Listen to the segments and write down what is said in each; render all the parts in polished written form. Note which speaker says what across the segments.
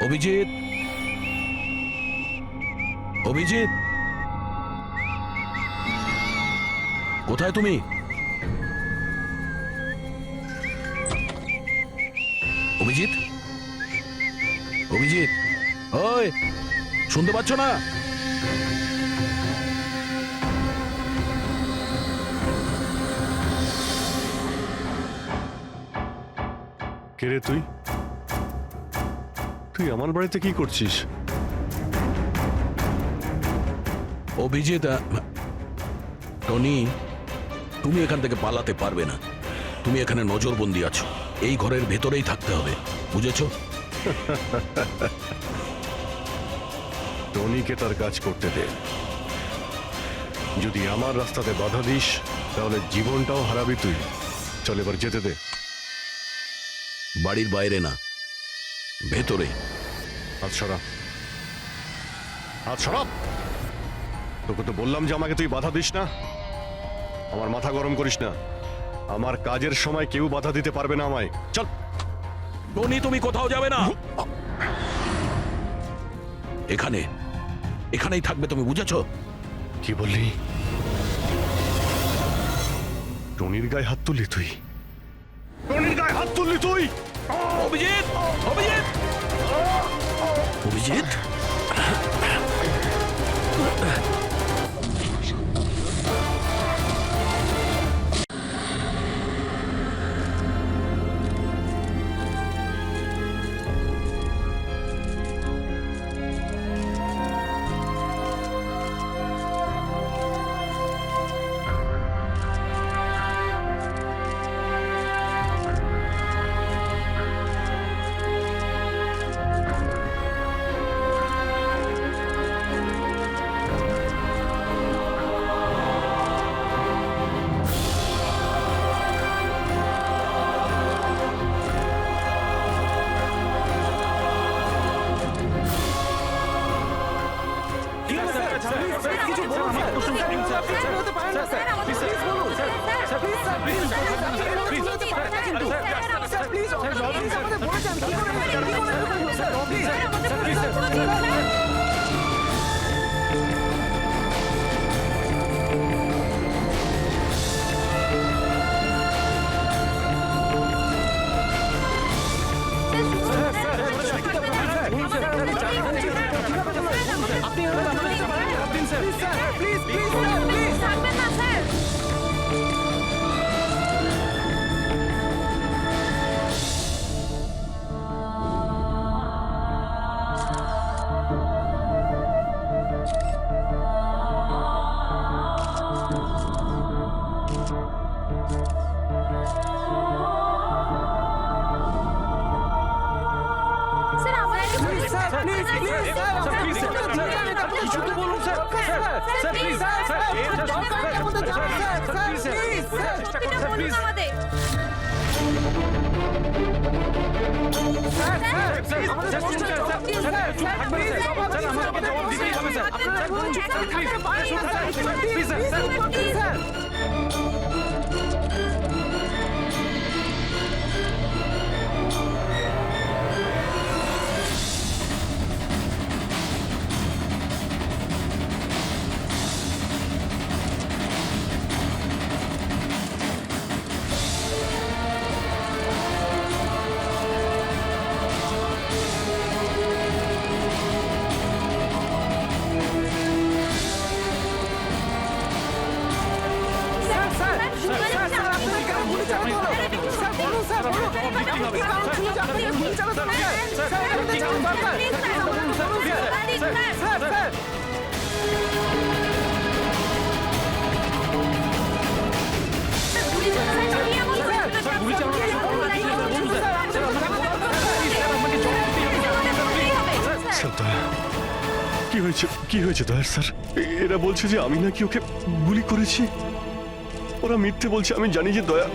Speaker 1: অভিজিৎ, অভিজিৎ, কোথায় তুমি? অভিজিৎ, অভিজিৎ, ওই শুনতে পাচ্ছ না?
Speaker 2: কে রে তুই? তুই আমার বাড়িতে কি করছিস?
Speaker 1: অভিজিৎ, টনি, তুমি এখান থেকে পালাতে পারবে না। তুমি এখানে নজরবন্দি আছো, এই ঘরের ভেতরেই থাকতে হবে, বুঝেছো?
Speaker 2: টনিকে তার কাজ করতে দে। যদি আমার রাস্তাতে বাধা দিস তাহলে জীবনটাও হারাবি তুই। চল এবার যেতে দে।
Speaker 1: বাড়ির বাইরে না, ভেতরে।
Speaker 2: হাত সরা, হাত সরা। তোকে তো বললাম যে আমাকে তুই বাধা দিস না। আমার মাথা গরম করিস না। আমার কাজের সময় কেউ বাধা দিতে পারবে না আমায়। চল।
Speaker 1: টনি, তুমি কোথাও যাবে না, এখানে, এখানেই থাকবে তুমি, বুঝেছো?
Speaker 2: কি বললি? টনির গায়ে হাত তুললি তুই? টনির গায়ে হাত তুললি তুই?
Speaker 1: অভিজিৎ, অভিজিৎ, অভিজিৎ,
Speaker 2: কি হয়েছে দয়ার স্যার? এরা বলছে যে আমি নাকি ওকে গুলি করেছি। ওরা মিথ্যে বলছে, আমি জানি যে দয়া।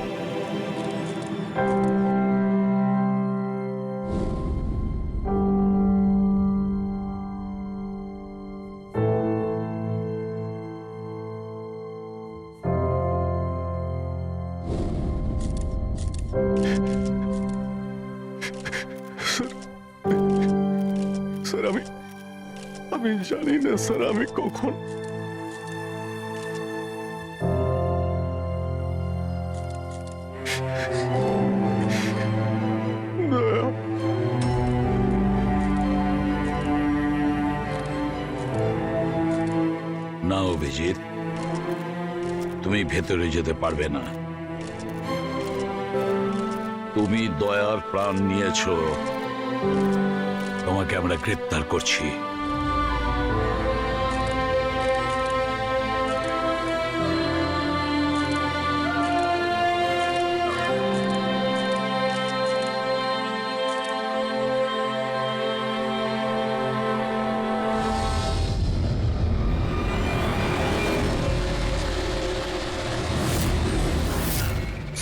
Speaker 2: আমি জানি না স্যার আমি কখন দয়া,
Speaker 3: না অভিজিৎ, তুমি ভেতরে যেতে পারবে না। তুমি দয়ার প্রাণ নিয়েছো, তোমাকে আমরা গ্রেপ্তার করছি।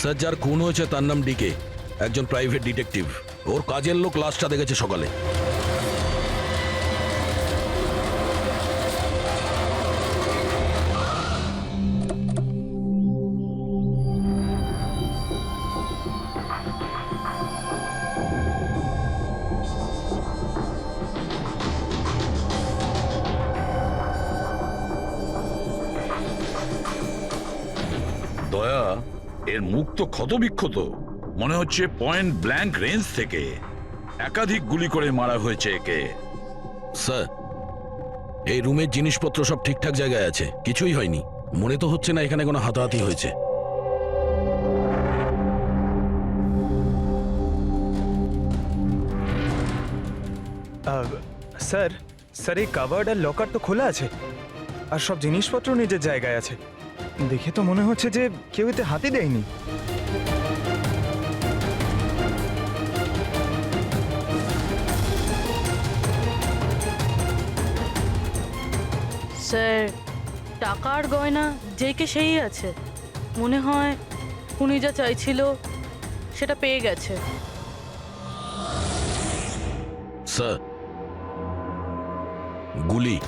Speaker 1: স্যার, যার খুন হয়েছে তার নাম ডিকে, একজন প্রাইভেট ডিটেকটিভ। ওর কাজের লোক লাশটা দেখেছে সকালে।
Speaker 3: দয়া, এর মুখ তো ক্ষতবিক্ষত, মনে হচ্ছে পয়েন্ট ব্ল্যাঙ্ক রেঞ্জ থেকে একাধিক গুলি করে মারা হয়েছে একে।
Speaker 1: স্যার, এই রুমের জিনিসপত্র সব ঠিকঠাক জায়গায় আছে, কিছুই হয়নি। মনে তো হচ্ছে না এখানে কোনো হাতাহাতি হয়েছে।
Speaker 4: স্যার স্যার এই কাভার্ড আর লকার তো খোলা আছে, আর সব জিনিসপত্র নিজের জায়গায় আছে। দেখে তো মনে হচ্ছে যে কেউ এতে হাতি দেয়নি।
Speaker 5: স্যার, টাকার গয়না যেকে সেই আছে। মনে হয় উনি যা চাইছিল সেটা পেয়ে গেছে।
Speaker 1: স্যার, গুলি।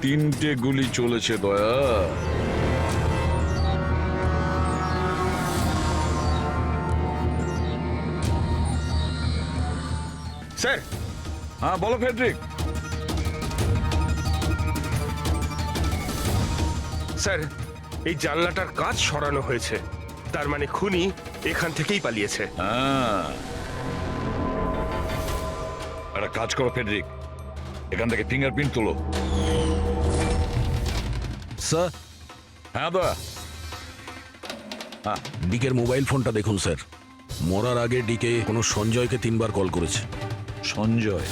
Speaker 3: তিনটে গুলি চলেছে দয়া।
Speaker 4: স্যার,
Speaker 3: হ্যাঁ বলো ফেডরিক।
Speaker 6: স্যার, এই জানলাটার কাঁচ সরানো হয়েছে, তার মানে খুনি এখান থেকেই পালিয়েছে।
Speaker 3: হ্যাঁ, একটা কাজ করো ফেডরিক, এখান থেকে ফিঙ্গারপ্রিন্ট তোলো।
Speaker 1: স্যার,
Speaker 3: হ্যাঁ দয়া।
Speaker 1: ডিকের মোবাইল ফোনটা দেখুন স্যার। মরার আগে ডিকে কোনো সঞ্জয়কে 3 বার কল করেছে।
Speaker 3: সঞ্জয়?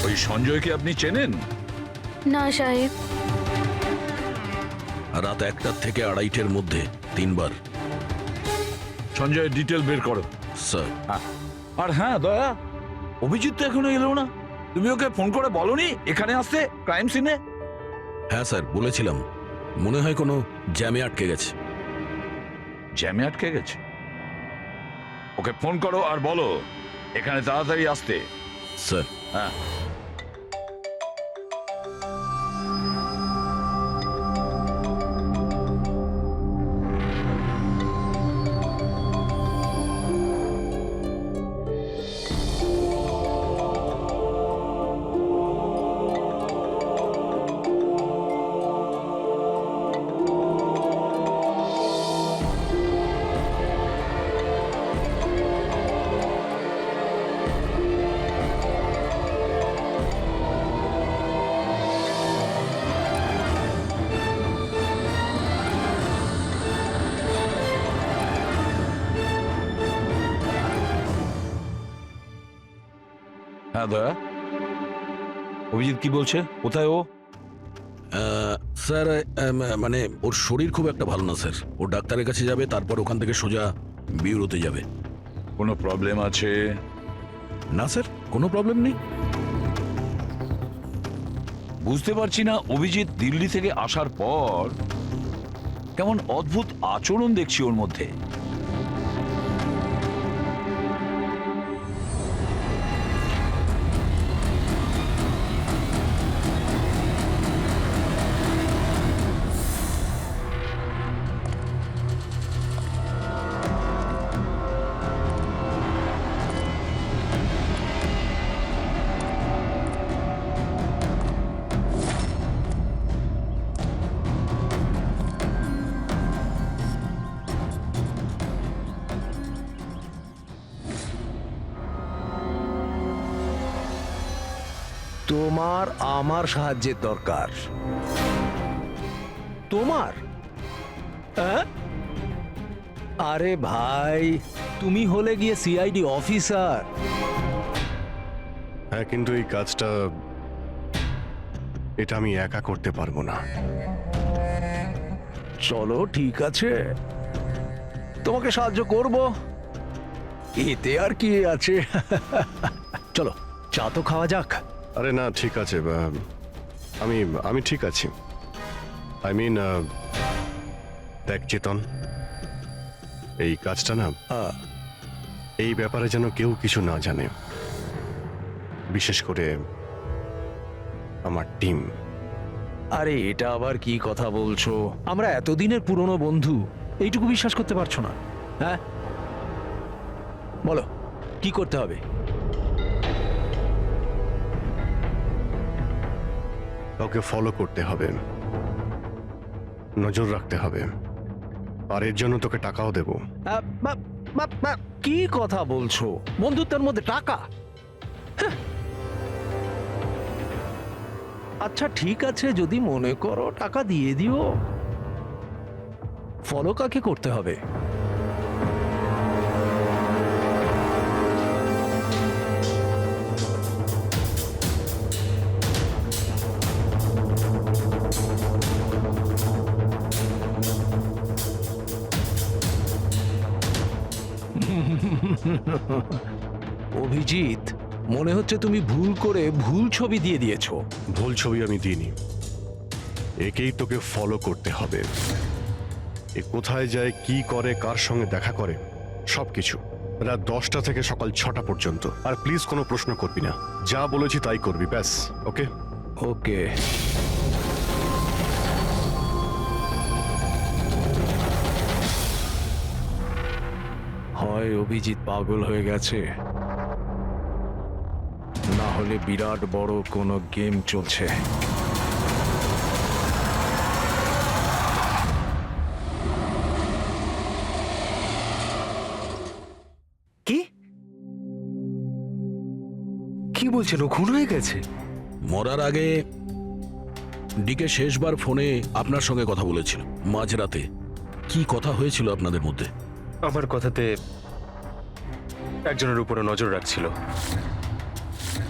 Speaker 3: ওই সঞ্জয়কে আপনি চেনেন?
Speaker 5: না সাহেব।
Speaker 1: রাত 1টা থেকে 2:30-এর মধ্যে 3 বার।
Speaker 3: সঞ্জয়ের ডিটেল বের করো।
Speaker 1: স্যার,
Speaker 3: আর হ্যাঁ দয়া, অভিজিৎ তো এখনো এলো না। তুমি ওকে ফোন করে বলনি এখানে আসতে, ক্রাইম সিনে?
Speaker 1: হ্যাঁ স্যার, বলেছিলাম। মনে হয় কোনো জ্যামে আটকে গেছে।
Speaker 3: জ্যামে আটকে গেছে? ওকে ফোন করো আর বলো এখানে তাড়াতাড়ি আসতে।
Speaker 1: স্যার,
Speaker 3: হ্যাঁ। হ্যাঁ দয়া, অভিজিৎ কি বলছে? কোথায় ও?
Speaker 1: স্যার, মানে ওর শরীর খুব একটা ভালো না স্যার। ও ডাক্তারের কাছে যাবে, তারপর ওখান থেকে সোজা বিউরোতে যাবে।
Speaker 3: কোনো প্রবলেম আছে?
Speaker 1: না স্যার, কোনো প্রবলেম নেই।
Speaker 3: বুঝতে পারছি না, অভিজিৎ দিল্লি থেকে আসার পর কেমন অদ্ভুত আচরণ দেখছি ওর মধ্যে।
Speaker 7: তোমার আমার সাহায্যের দরকার। তোমার? হ্যাঁ? আরে ভাই, তুমি হলে গিয়ে সিআইডি অফিসার।
Speaker 2: হ্যাঁ, কিন্তু এই কাজটা এটা আমি একা করতে পারবো না।
Speaker 7: চলো ঠিক আছে, তোমাকে সাহায্য করব, এতে আর কি আছে। চলো চা তো খাওয়া যাক।
Speaker 2: আরে না, ঠিক আছে, আমি আমি ঠিক আছি। আই মিন, দেখ চেতন, এই কাজটা না, এই ব্যাপারে যেন কেউ কিছু না জানে, বিশেষ করে আমার টিম।
Speaker 7: আরে এটা আবার কি কথা বলছো? আমরা এতদিনের পুরনো বন্ধু, এইটুকু বিশ্বাস করতে পারছো না? হ্যাঁ বলো কি করতে হবে?
Speaker 2: কাউকে ফলো করতে হবে, নজর রাখতে হবে, আর এর জন্য তোকে টাকাও দেবো।
Speaker 7: কি কথা বলছো? বন্ধুত্বের মধ্যে টাকা? হ্যাঁ। আচ্ছা ঠিক আছে, যদি মনে করো টাকা দিয়ে দিও। ফলো কাকে করতে হবে? অভিজিৎ, মনে হচ্ছে তুমি ভুল করে ভুল ছবি দিয়ে দিয়েছো।
Speaker 2: ভুল ছবি আমি দিইনি, একেই তোকে ফলো করতে হবে। এ কোথায় যায়, কি করে, কার সঙ্গে দেখা করে, সবকিছু। রাত 10টা থেকে সকাল 6টা পর্যন্ত। আর প্লিজ কোনো প্রশ্ন করবি না, যা বলেছি তাই করবি, ব্যাস। ওকে?
Speaker 7: ওকে। হয় অভিজিৎ পাগল হয়ে গেছে, না হলে বিরাট বড় কোনো গেম চলছে।
Speaker 6: কি কি বলছেন? ও খুন হয়ে গেছে?
Speaker 1: মরার আগে ডিকে শেষবার ফোনে আপনার সঙ্গে কথা বলেছিল মাঝরাতে। কি কথা হয়েছিল আপনাদের মধ্যে?
Speaker 6: আমার কথাতে একজনের উপরে নজর রাখছিল,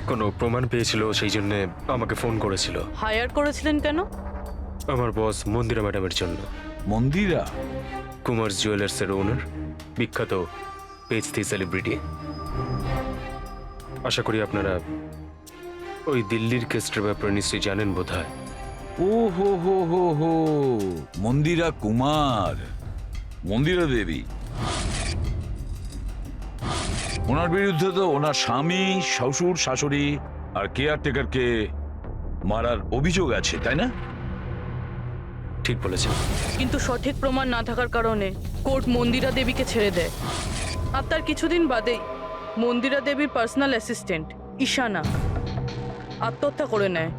Speaker 6: কোনো প্রমাণ পেয়েছিল, সেই জন্য আমাকে ফোন করেছিল।
Speaker 5: হায়ার করেছিলেন কেন?
Speaker 6: আমার বস মন্দিরা ম্যাডামের জন্য।
Speaker 3: মন্দিরা?
Speaker 6: কুমার জুয়েলার্সের ওনার, বিখ্যাত পেজথি সেলিব্রিটি। আশা করি আপনারা ওই দিল্লির কেসটার ব্যাপারে নিশ্চয়ই জানেন বোধহয়।
Speaker 3: ও হো হো হো হো, মন্দিরা কুমার, মন্দিরা দেবী। ওনার বিরুদ্ধে তো ওনার স্বামী, শ্বশুর, শাশুড়ি আর কেয়ারটেকারকে মারার অভিযোগ আছে, তাই না?
Speaker 6: ঠিক বলেছেন।
Speaker 5: কিন্তু সঠিক প্রমাণ না থাকার কারণে কোর্ট মন্দিরা দেবীকে ছেড়ে দেয়। আর তার কিছুদিন বাদেই মন্দিরা দেবীর পার্সোনাল অ্যাসিস্ট্যান্ট ঈশানা আত্মহত্যা করে নেয়।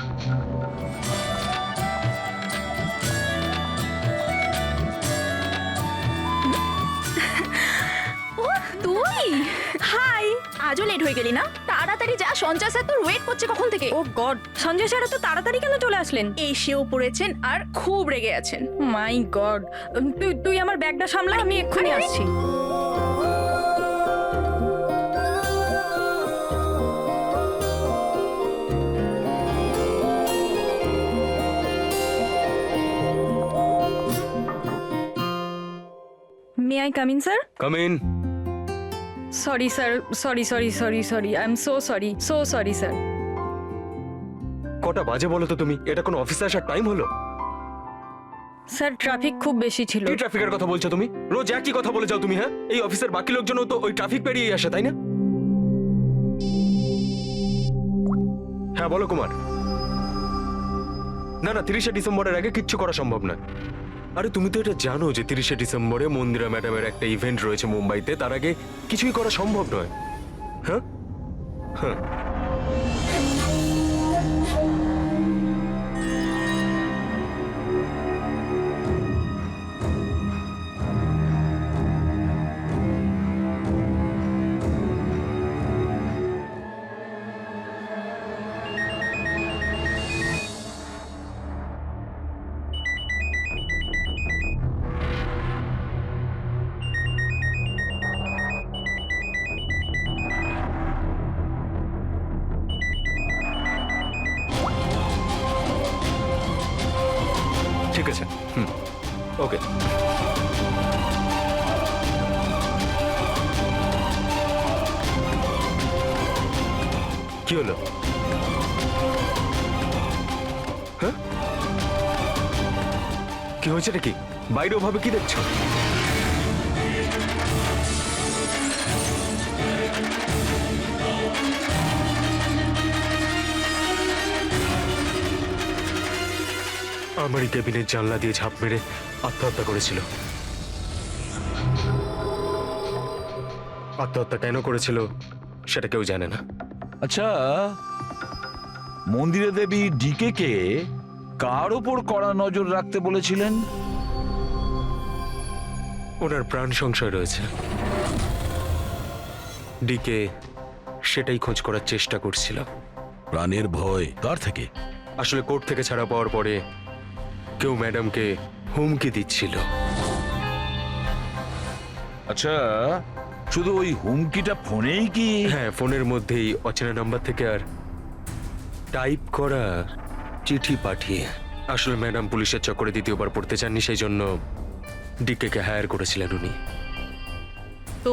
Speaker 8: তুই হাই, আজও লেট হয়ে গেলি না? তাড়াতাড়ি যা, সঞ্জয় স্যার তোর ওয়েট করছে কখন থেকে। ও গড, সঞ্জয় স্যার তো তাড়াতাড়ি কেন চলে আসলেন? এসেও পড়েছেন আর খুব রেগে আছেন। মাই গড, তুই আমার ব্যাগটা সামলা, আমি এক্ষুনি আসছি। May I come in sir?
Speaker 6: Come in.
Speaker 8: Sorry sir, sorry I am so sorry sir.
Speaker 6: কটা বাজে বলো তো তুমি? এটা কোনো অফিসে আসার টাইম হলো?
Speaker 8: স্যার ট্রাফিক খুব বেশি ছিল।
Speaker 6: কি ট্রাফিকের কথা বলছো তুমি? রোজ একই কথা বলে যাও তুমি। হ্যাঁ, এই অফিসের বাকি লোকজনও তো ওই ট্রাফিক পেরিয়েই আসে, তাই না? হ্যাঁ বলো কুমার। না না, 30শে ডিসেম্বরের আগে কিচ্ছু করা সম্ভব নয়। আরে তুমি তো এটা জানো যে 30শে ডিসেম্বরে মন্দিরা ম্যাডামের একটা ইভেন্ট রয়েছে মুম্বাইতে, তার আগে কিছুই করা সম্ভব নয়। হ্যাঁ হ্যাঁ। ঠিক আছে, হুম, ওকে। কি হলো? হ্যাঁ, কি হয়েছে নাকি? বাইরে ওভাবে কি দেখছো? আমারই কেবিনের জানলা দিয়ে ঝাঁপ মেরে আত্মহত্যা করেছিল। আত্মহত্যা কেন করেছিল সেটা কেউ জানে না।
Speaker 3: আচ্ছা, মন্দিরে দেবী ডিকে কে কার ওপর কড়া নজর রাখতে বলেছিলেন?
Speaker 6: ওনার প্রাণ সংশয় রয়েছে। ডিকে সেটাই খোঁজ করার চেষ্টা করছিল।
Speaker 1: প্রাণের ভয় কার থেকে?
Speaker 6: আসলে কোর্ট থেকে ছাড়া পাওয়ার পরে কেউ ম্যাডামকে হুমকি দিচ্ছিল।
Speaker 3: আচ্ছা, শুধু ওই হুমকিটা ফোনেই কি?
Speaker 6: হ্যাঁ, ফোনের মধ্যেই অচেনা নাম্বার থেকে আর টাইপ করা চিঠি পাঠিয়ে। আসলে ম্যাডাম পুলিশের চক্করে দ্বিতীয়বার পড়তে চাননি, সেই জন্য ডিকে হায়ার করেছিলেন উনি।
Speaker 5: তো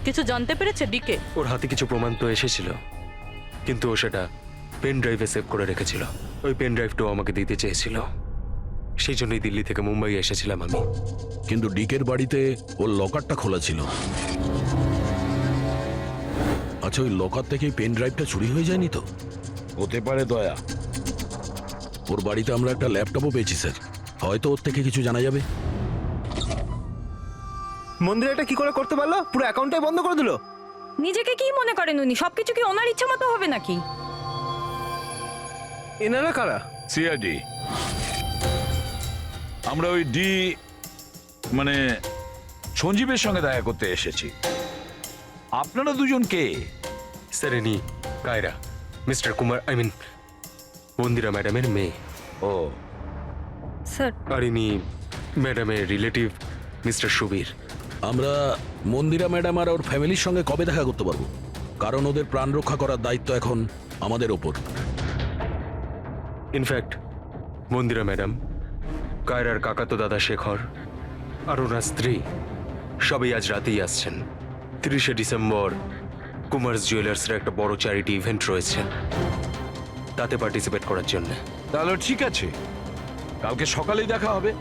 Speaker 5: কিছু জানতে পেরেছে ডিকে?
Speaker 6: ওর হাতে কিছু প্রমাণ তো এসেছিল, কিন্তু ও সেটা পেন ড্রাইভে সেভ করে রেখেছিল। ওই পেন ড্রাইভটাও আমাকে দিতে চেয়েছিল, সেই জন্যই দিল্লি থেকে মুম্বাই এসেছিলাম আমি।
Speaker 1: কিন্তু ডিকের বাড়িতে ওর লকারটা খোলা ছিল। আচ্ছা, ওই লকার থেকে পেন ড্রাইভটা চুরি হয়ে যায়নি তো?
Speaker 3: হতে পারে দয়া।
Speaker 1: ওর বাড়িতে আমরা একটা ল্যাপটপও পেয়েছি স্যার, হয়তো ওর থেকে কিছু জানা যাবে।
Speaker 9: মন্দিরে এটা কি করে করতে পারলো? পুরো অ্যাকাউন্টটাই বন্ধ করে দিল।
Speaker 8: নিজেকে কি মনে করেন উনি? সবকিছু কি ওনার ইচ্ছা মতো হবে নাকি?
Speaker 9: এনারা কারা?
Speaker 3: সিআইডি। আমরা ওই ডি মানে সঞ্জীবের সঙ্গে দেখা করতে এসেছি। আপনারা দুজন কে?
Speaker 6: স্যার, ইনি Kaira, mister Kumar, I mean Mandira ম্যাডামের মেয়ে।
Speaker 3: ও,
Speaker 8: স্যার,
Speaker 6: আর ইনি ম্যাডামের রিলেটিভ মিস্টার সুবীর।
Speaker 1: আমরা মন্দিরা ম্যাডাম আর ওর ফ্যামিলির সঙ্গে কবে দেখা করতে পারবো? কারণ ওদের প্রাণ রক্ষা করার দায়িত্ব এখন আমাদের ওপর।
Speaker 6: ইনফ্যাক্ট মন্দিরা ম্যাডাম, কায়রার কাকাতো দাদা শেখর আর ওনার স্ত্রী সবাই আজ রাতেই আসছেন। 30শে ডিসেম্বর কুমার্স জুয়েলার্সের একটা বড় চ্যারিটি ইভেন্ট রয়েছে, তাতে পার্টিসিপেট করার জন্য।
Speaker 3: তাহলে ঠিক আছে, কালকে সকালেই দেখা হবে।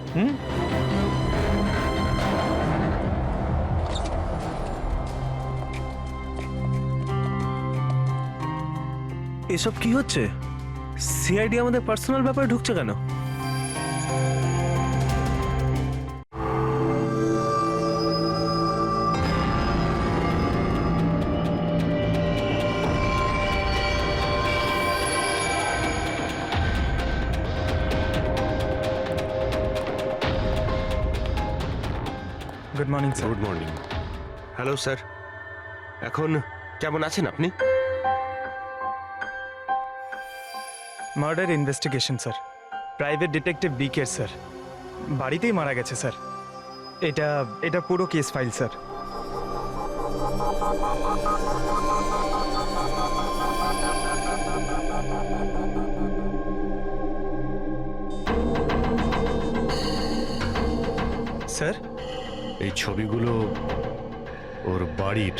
Speaker 9: এসব কি হচ্ছে? সিআইডি আমাদের পার্সোনাল ব্যাপারে ঢুকছে কেন?
Speaker 4: Good morning sir.
Speaker 2: Good morning.
Speaker 9: Hello sir, এখন কেমন আছেন আপনি?
Speaker 4: Murder investigation sir, private detective ডিকের স্যার। বাড়িতেই মারা গেছে স্যার। এটা পুরো কেস ফাইল স্যার। স্যার,
Speaker 2: এই ছবিগুলো ওর বাড়ির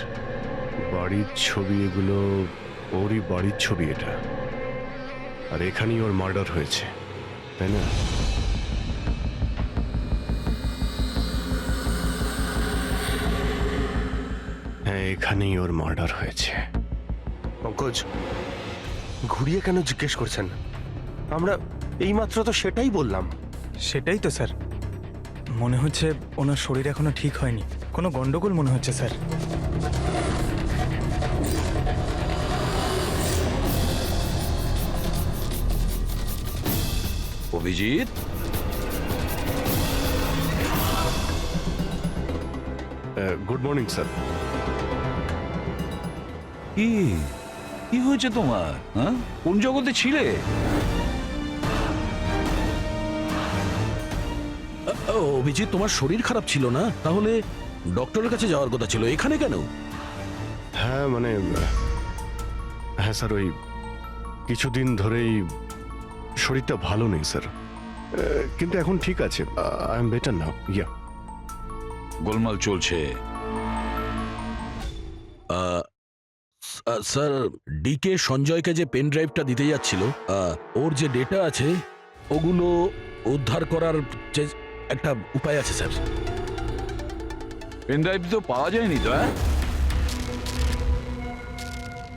Speaker 2: ছবি, এগুলো ওরই বাড়ির ছবি এটা। আর এখানেই ওর মার্ডার হয়েছে, তাই না? হ্যাঁ, এখানেই ওর মার্ডার হয়েছে।
Speaker 9: পঙ্কজ, ঘুরিয়ে কেন জিজ্ঞেস করছেন? আমরা এইমাত্র তো সেটাই বললাম।
Speaker 4: সেটাই তো স্যার। মনে হচ্ছে ওনার শরীর এখনো ঠিক হয়নি, কোনো গন্ডগোল মনে হচ্ছে sir.
Speaker 3: Abhijit,
Speaker 2: good morning sir.
Speaker 3: কি হয়েছে তোমার? হ্যাঁ, কোন জগতে ছিলে?
Speaker 1: অভিজিৎ, তোমার শরীর খারাপ ছিল না? তাহলে ডক্টরের কাছে যাওয়ার কথা ছিল, এখানে কেন?
Speaker 2: হ্যাঁ মানে হ্যাঁ স্যার, ওই কিছুদিন ধরেই শরীরটা ভালো নেই স্যার। কিন্তু এখন ঠিক আছে, I am better now. Yeah,
Speaker 3: গোলমাল চলছে।
Speaker 1: স্যার, ডিকে সঞ্জয়কে যে পেন ড্রাইভটা দিতে যাচ্ছিল, ওর যে ডেটা আছে ওগুলো উদ্ধার করার যে একটা উপায় আছে স্যার।
Speaker 3: পেন ড্রাইভ তো পাওয়া যায়নি তো, হ্যাঁ?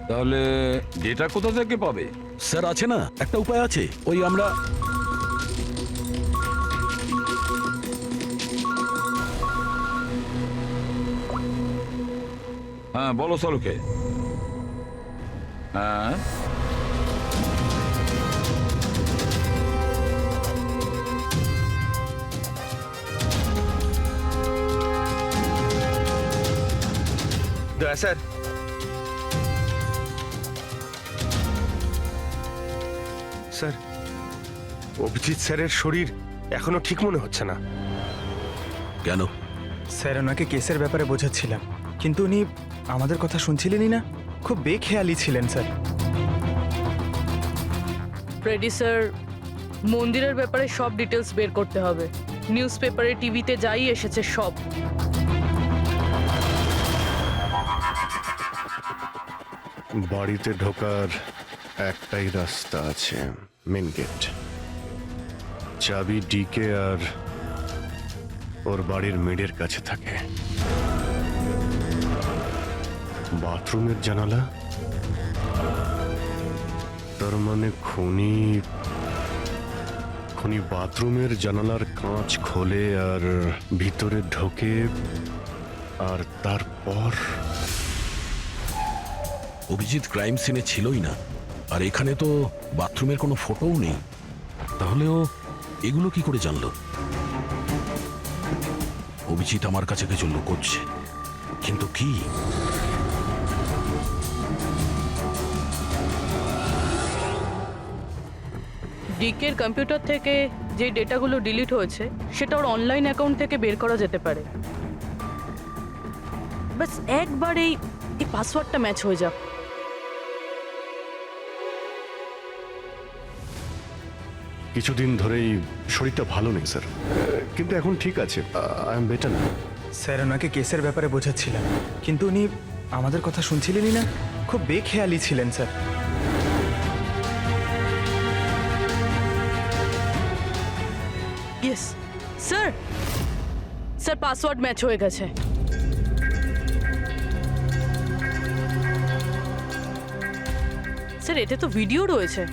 Speaker 3: তাহলে ডেটা কোথা থেকে পাবে?
Speaker 1: স্যার আছে না, একটা উপায় আছে। ওই আমরা
Speaker 3: হ্যাঁ, বলো সরুকে। হ্যাঁ,
Speaker 9: দয়া স্যার, স্যার অভিজিৎ স্যারের শরীর এখনো ঠিক মনে হচ্ছে না।
Speaker 1: কেন?
Speaker 4: স্যার, ওনাকে কেসের ব্যাপারে বোঝাচ্ছিলাম, কিন্তু উনি আমাদের কথা শুনছিলেনই না। খুব বেখেয়ালি ছিলেন স্যার।
Speaker 5: ফ্রেডি স্যার, মন্দিরের ব্যাপারে সব ডিটেলস বের করতে হবে। নিউজ পেপারে, টিভিতে যাই এসেছে সব।
Speaker 2: বাড়িতে ঢোকার একটাই রাস্তা আছে, মেন গেট। চাবি ডিকে আর ওর বাড়ির মেডের কাছে থাকে। বাথরুমের জানালা, তার মানে খুনি বাথরুমের জানালার কাঁচ খোলে আর ভিতরে ঢোকে, আর তারপর
Speaker 1: অভিজিৎ ক্রাইম সিনে ছিলই না, আর এখানে তো বাথরুমের কোনো ফটোও নেই। তাহলে ও এগুলো কি করে জানলো? অভিজিৎ আমার কাছে কিছু লুকোচ্ছে, কিন্তু কি?
Speaker 5: ডিকের কম্পিউটার থেকে যে ডেটাগুলো ডিলিট হয়েছে সেটা ওর অনলাইন অ্যাকাউন্ট থেকে বের করা যেতে পারে। বাস একবার এই পাসওয়ার্ডটা ম্যাচ হয়ে যাক।
Speaker 2: কিছুদিন ধরেই শরীরটা ভালো নেই স্যার, কিন্তু এখন ঠিক আছে, আই এম বেটার না।
Speaker 4: স্যার, ওনাকে কেসের ব্যাপারে বোঝাচ্ছিলাম, কিন্তু উনি আমাদের কথা শুনছিলেনই না। খুব বেখেয়ালি ছিলেন sir.
Speaker 5: Yes sir, sir password match হয়ে গেছে। স্যার, এতে তো ভিডিও রয়েছে,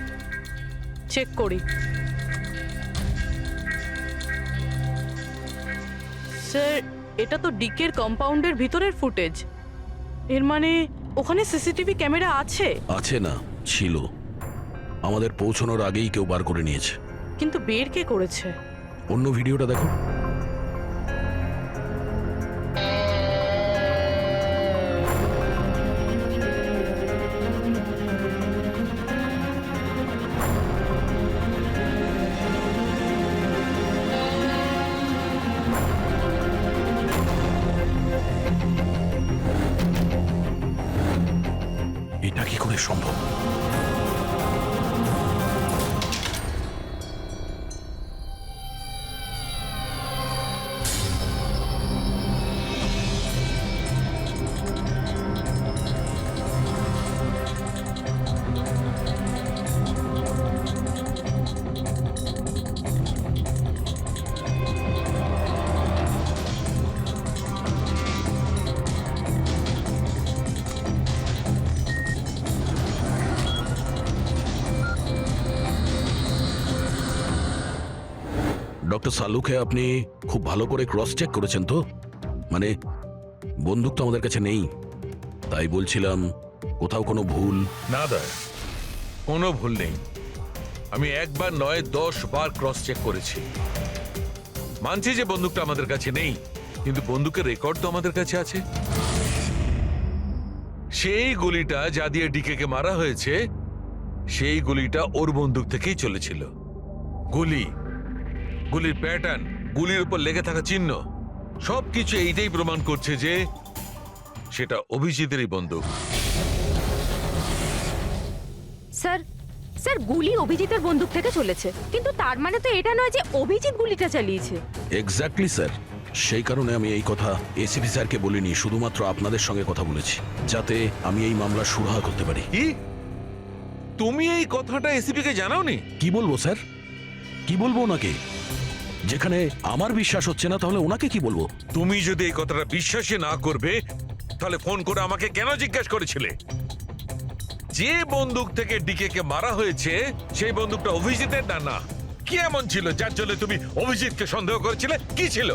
Speaker 5: চেক করি। স্যার, এটা তো ডিকের কম্পাউন্ডের ভিতরের ফুটেজ। এর মানে ওখানে সিসিটিভি ক্যামেরা আছে?
Speaker 1: আছে না, ছিল। আমাদের পৌঁছানোর আগেই কেউ বার করে নিয়েছে।
Speaker 5: কিন্তু বের কে করেছে?
Speaker 1: অন্য ভিডিওটা দেখো। এটা কি করে সম্ভব? ডক্টর সালুকে আপনি খুব ভালো করে ক্রস চেক করেছেন তো? মানে বন্দুক তো আমাদের কাছে নেই, তাই বলছিলাম কোথাও কোনো ভুল?
Speaker 10: না দয়া, কোনো ভুল নেই। আমি একবার নয় 10 বার ক্রস চেক করেছি। মানছি যে বন্দুকটা আমাদের কাছে নেই, কিন্তু বন্দুকের রেকর্ড তো আমাদের কাছে আছে। সেই গুলিটা যা দিয়ে ডিকেকে মারা হয়েছে, সেই গুলিটা ওর বন্দুক থেকেই চলেছিল। গুলির প্যাটার্ন, গুলির উপর লেগে থাকা চিহ্ন, সবকিছু এইটাই প্রমাণ করছে যে সেটা অভিজিতেরই বন্দুক।
Speaker 8: স্যার, স্যার গুলি অভিজিতের বন্দুক থেকে চলেছে, কিন্তু তার মানে তো এটা নয় যে অভিজিৎ গুলিটা চালিয়েছে।
Speaker 1: এক্স্যাক্টলি স্যার, সেই কারণে আমি এই কথা এসিপি স্যারকে বলিনি, শুধুমাত্র আপনাদের সঙ্গে কথা বলেছি, যাতে আমি এই মামলা সুরাহা করতে পারি।
Speaker 10: কি তুমি এই কথাটা এসিপি কে জানাওনি?
Speaker 1: কি বলবো স্যার, কি বলবো ওনাকে? যেখানে আমার বিশ্বাস হচ্ছে না, তাহলে ওনাকে কি বলবো?
Speaker 10: তুমি যদি এই কথাটা বিশ্বাসই না করবে তাহলে ফোন করে আমাকে কেন জিজ্ঞাসা করেছিলে? যে বন্দুক থেকে ডিকে কে মারা হয়েছে সেই বন্দুকটা অভিজিতের না? কি এমন ছিল যার জন্য তুমি অভিজিৎকে সন্দেহ করেছিলে? কি ছিল?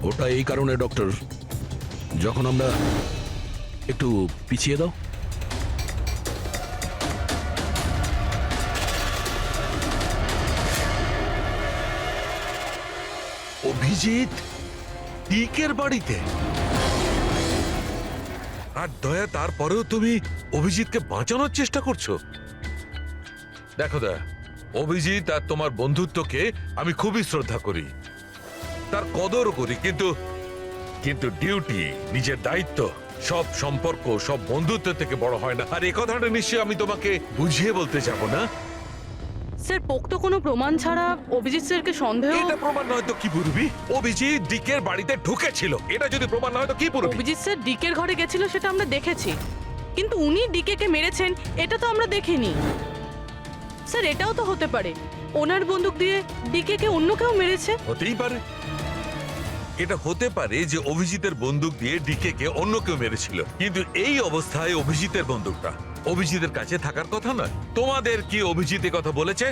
Speaker 1: ওটা এই কারণে ডক্টর, যখন আমরা একটু পিছিয়ে দাও।
Speaker 10: অভিজিৎ ডিকের বাড়িতে, আর দয়া তারপরেও তুমি অভিজিৎকে বাঁচানোর চেষ্টা করছো? দেখো দয়া, অভিজিৎ আর তোমার বন্ধুত্বকে আমি খুবই শ্রদ্ধা করি, তার কদরও করি, কিন্তু ডিউটি, নিজের দায়িত্ব, সব সম্পর্ক সব বন্ধুত্ব থেকে বড় হয় না। আর এই কথাটা নিশ্চয়ই আমি তোমাকে বুঝিয়ে বলতে যাব না।
Speaker 5: স্যার পোক্ত কোনো প্রমাণ ছাড়া অভিজিৎ স্যারকে সন্দেহ।
Speaker 10: এটা প্রমাণ নয় তো কি পুরবি? অভিজিৎ ডিকের বাড়িতে ঢুকেছিল, এটা যদি প্রমাণ নয় তো কি পুরবি?
Speaker 5: অভিজিৎ স্যার ডিকের ঘরে গেছিল সেটা আমরা দেখেছি, কিন্তু উনি ডিকে কে মেরেছেন এটা তো আমরা দেখিনি। স্যার এটাও তো হতে পারে ওনার বন্দুক দিয়ে ডিকে কে অন্য কেউ মেরেছে।
Speaker 10: হতেই পারে, এটা হতে পারে যে অভিজিতের বন্দুক দিয়ে ডিকে কে অন্য কেউ মেরেছিল, কিন্তু এই অবস্থায় অভিজিতের বন্দুকটা অভিজিতের কাছে থাকার কথা নয়। তোমাদের কি অভিজিৎ এ কথা বলেছে?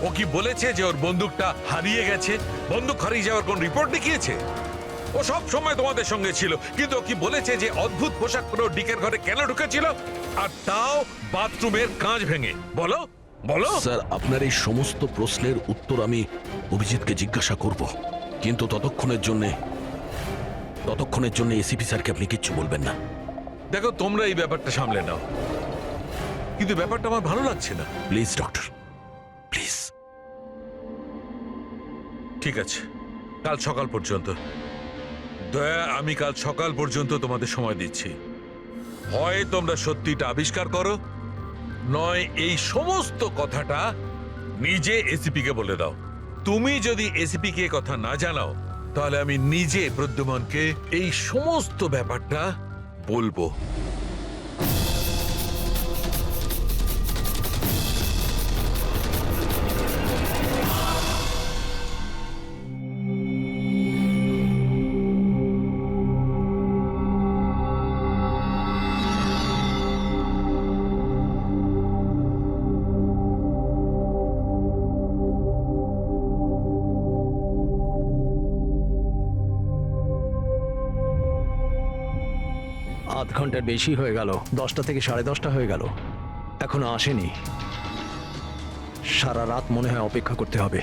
Speaker 10: ও কি বলেছে যে ওর বন্দুকটা হারিয়ে গেছে? বন্দুক হারিয়ে যাওয়ার কোন রিপোর্ট দেখিয়েছে? ও সব সময় তোমাদের সঙ্গে ছিল, কিন্তু ও কি বলেছে যে অদ্ভুত পোশাক পরে ডিকের ঘরে কেন ঢুকেছিল, আর তাও বাথরুমের কাঁচ ভেঙে? বলো বলো।
Speaker 1: স্যার আপনার এই সমস্ত প্রশ্নের উত্তর আমি অভিজিৎকে জিজ্ঞাসা করব, কিন্তু ততক্ষণের জন্য এসিপি স্যারকে আপনি কিচ্ছু বলবেন না।
Speaker 10: দেখো তোমরা এই ব্যাপারটা সামলে নাও, কিন্তু ব্যাপারটা আমার ভালো লাগছে না।
Speaker 1: Please doctor, please.
Speaker 10: ঠিক আছে, কাল সকাল পর্যন্ত। দয়া, আমি কাল সকাল পর্যন্ত তোমাদের সময় দিচ্ছি। হয় তোমরা সত্যিটা আবিষ্কার করো, নয় এই সমস্ত কথাটা নিজে এসিপি কে বলে দাও। তুমি যদি এসিপি কে কথা না জানাও, তাহলে আমি নিজে প্রদ্যুমনকে এই সমস্ত ব্যাপারটা বলবো।
Speaker 7: আধ ঘন্টার বেশি হয়ে গেল, 10টা থেকে 10:30 হয়ে গেল, এখনো আসেনি। সারা রাত মনে হয় অপেক্ষা করতে হবে।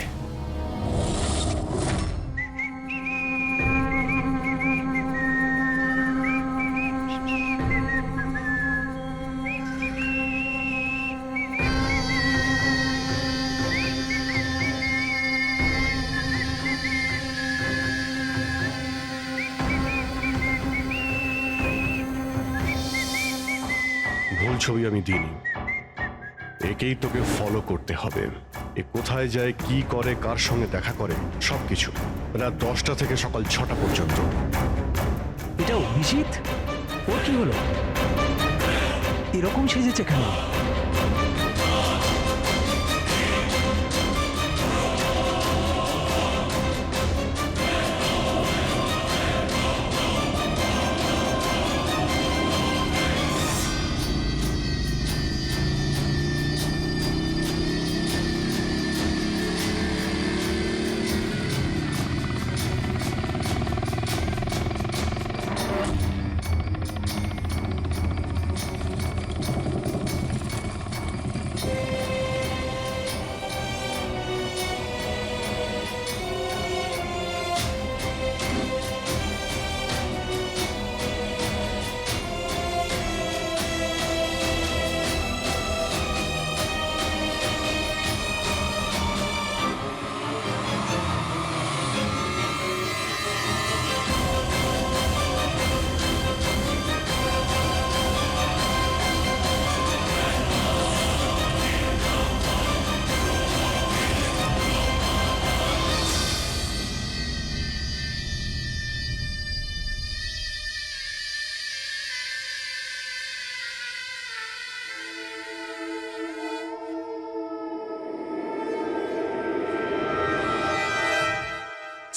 Speaker 2: ভুল ছবি আমি দিইনি, একেই তোকে ফলো করতে হবে। এ কোথায় যায়, কি করে, কার সঙ্গে দেখা করে, সবকিছু। রাত 10টা থেকে সকাল 6টা পর্যন্ত।
Speaker 7: এটা অভিজিৎ? ওর কি হলো? এরকম সেজেছে কেন?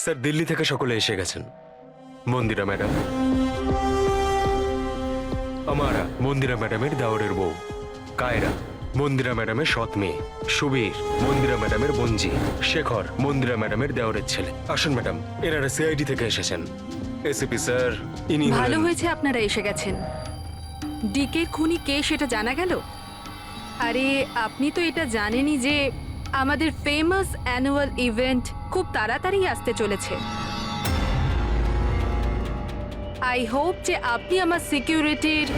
Speaker 6: স্যার দিল্লি থেকে সকলে এসে গেছেন। মন্দিরা ম্যাডাম, আমারা মন্দিরা ম্যাডামের দেওরের বউ, কায়রা মন্দিরা ম্যাডামের সৎ মেয়ে, সুবীর মন্দিরা ম্যাডামের বোনজি, শেখর মন্দিরা ম্যাডামের দেওরের ছেলে। আসুন ম্যাডাম, এনারা সিআইডি থেকে এসেছেন। এসিপি স্যার, ইনি
Speaker 8: ভালো
Speaker 6: হলেন-
Speaker 8: হয়েছে আপনারা এসে গেছেন। ডিকের খুনি কে সেটা জানা গেল? আরে আপনি তো এটা জানেনই যে আমাদের ফেমাস অ্যানুয়াল ইভেন্ট খুব তাড়াতাড়ি আসতে চলেছে। আই হোপ যে আপনি আমার সিকিউরিটির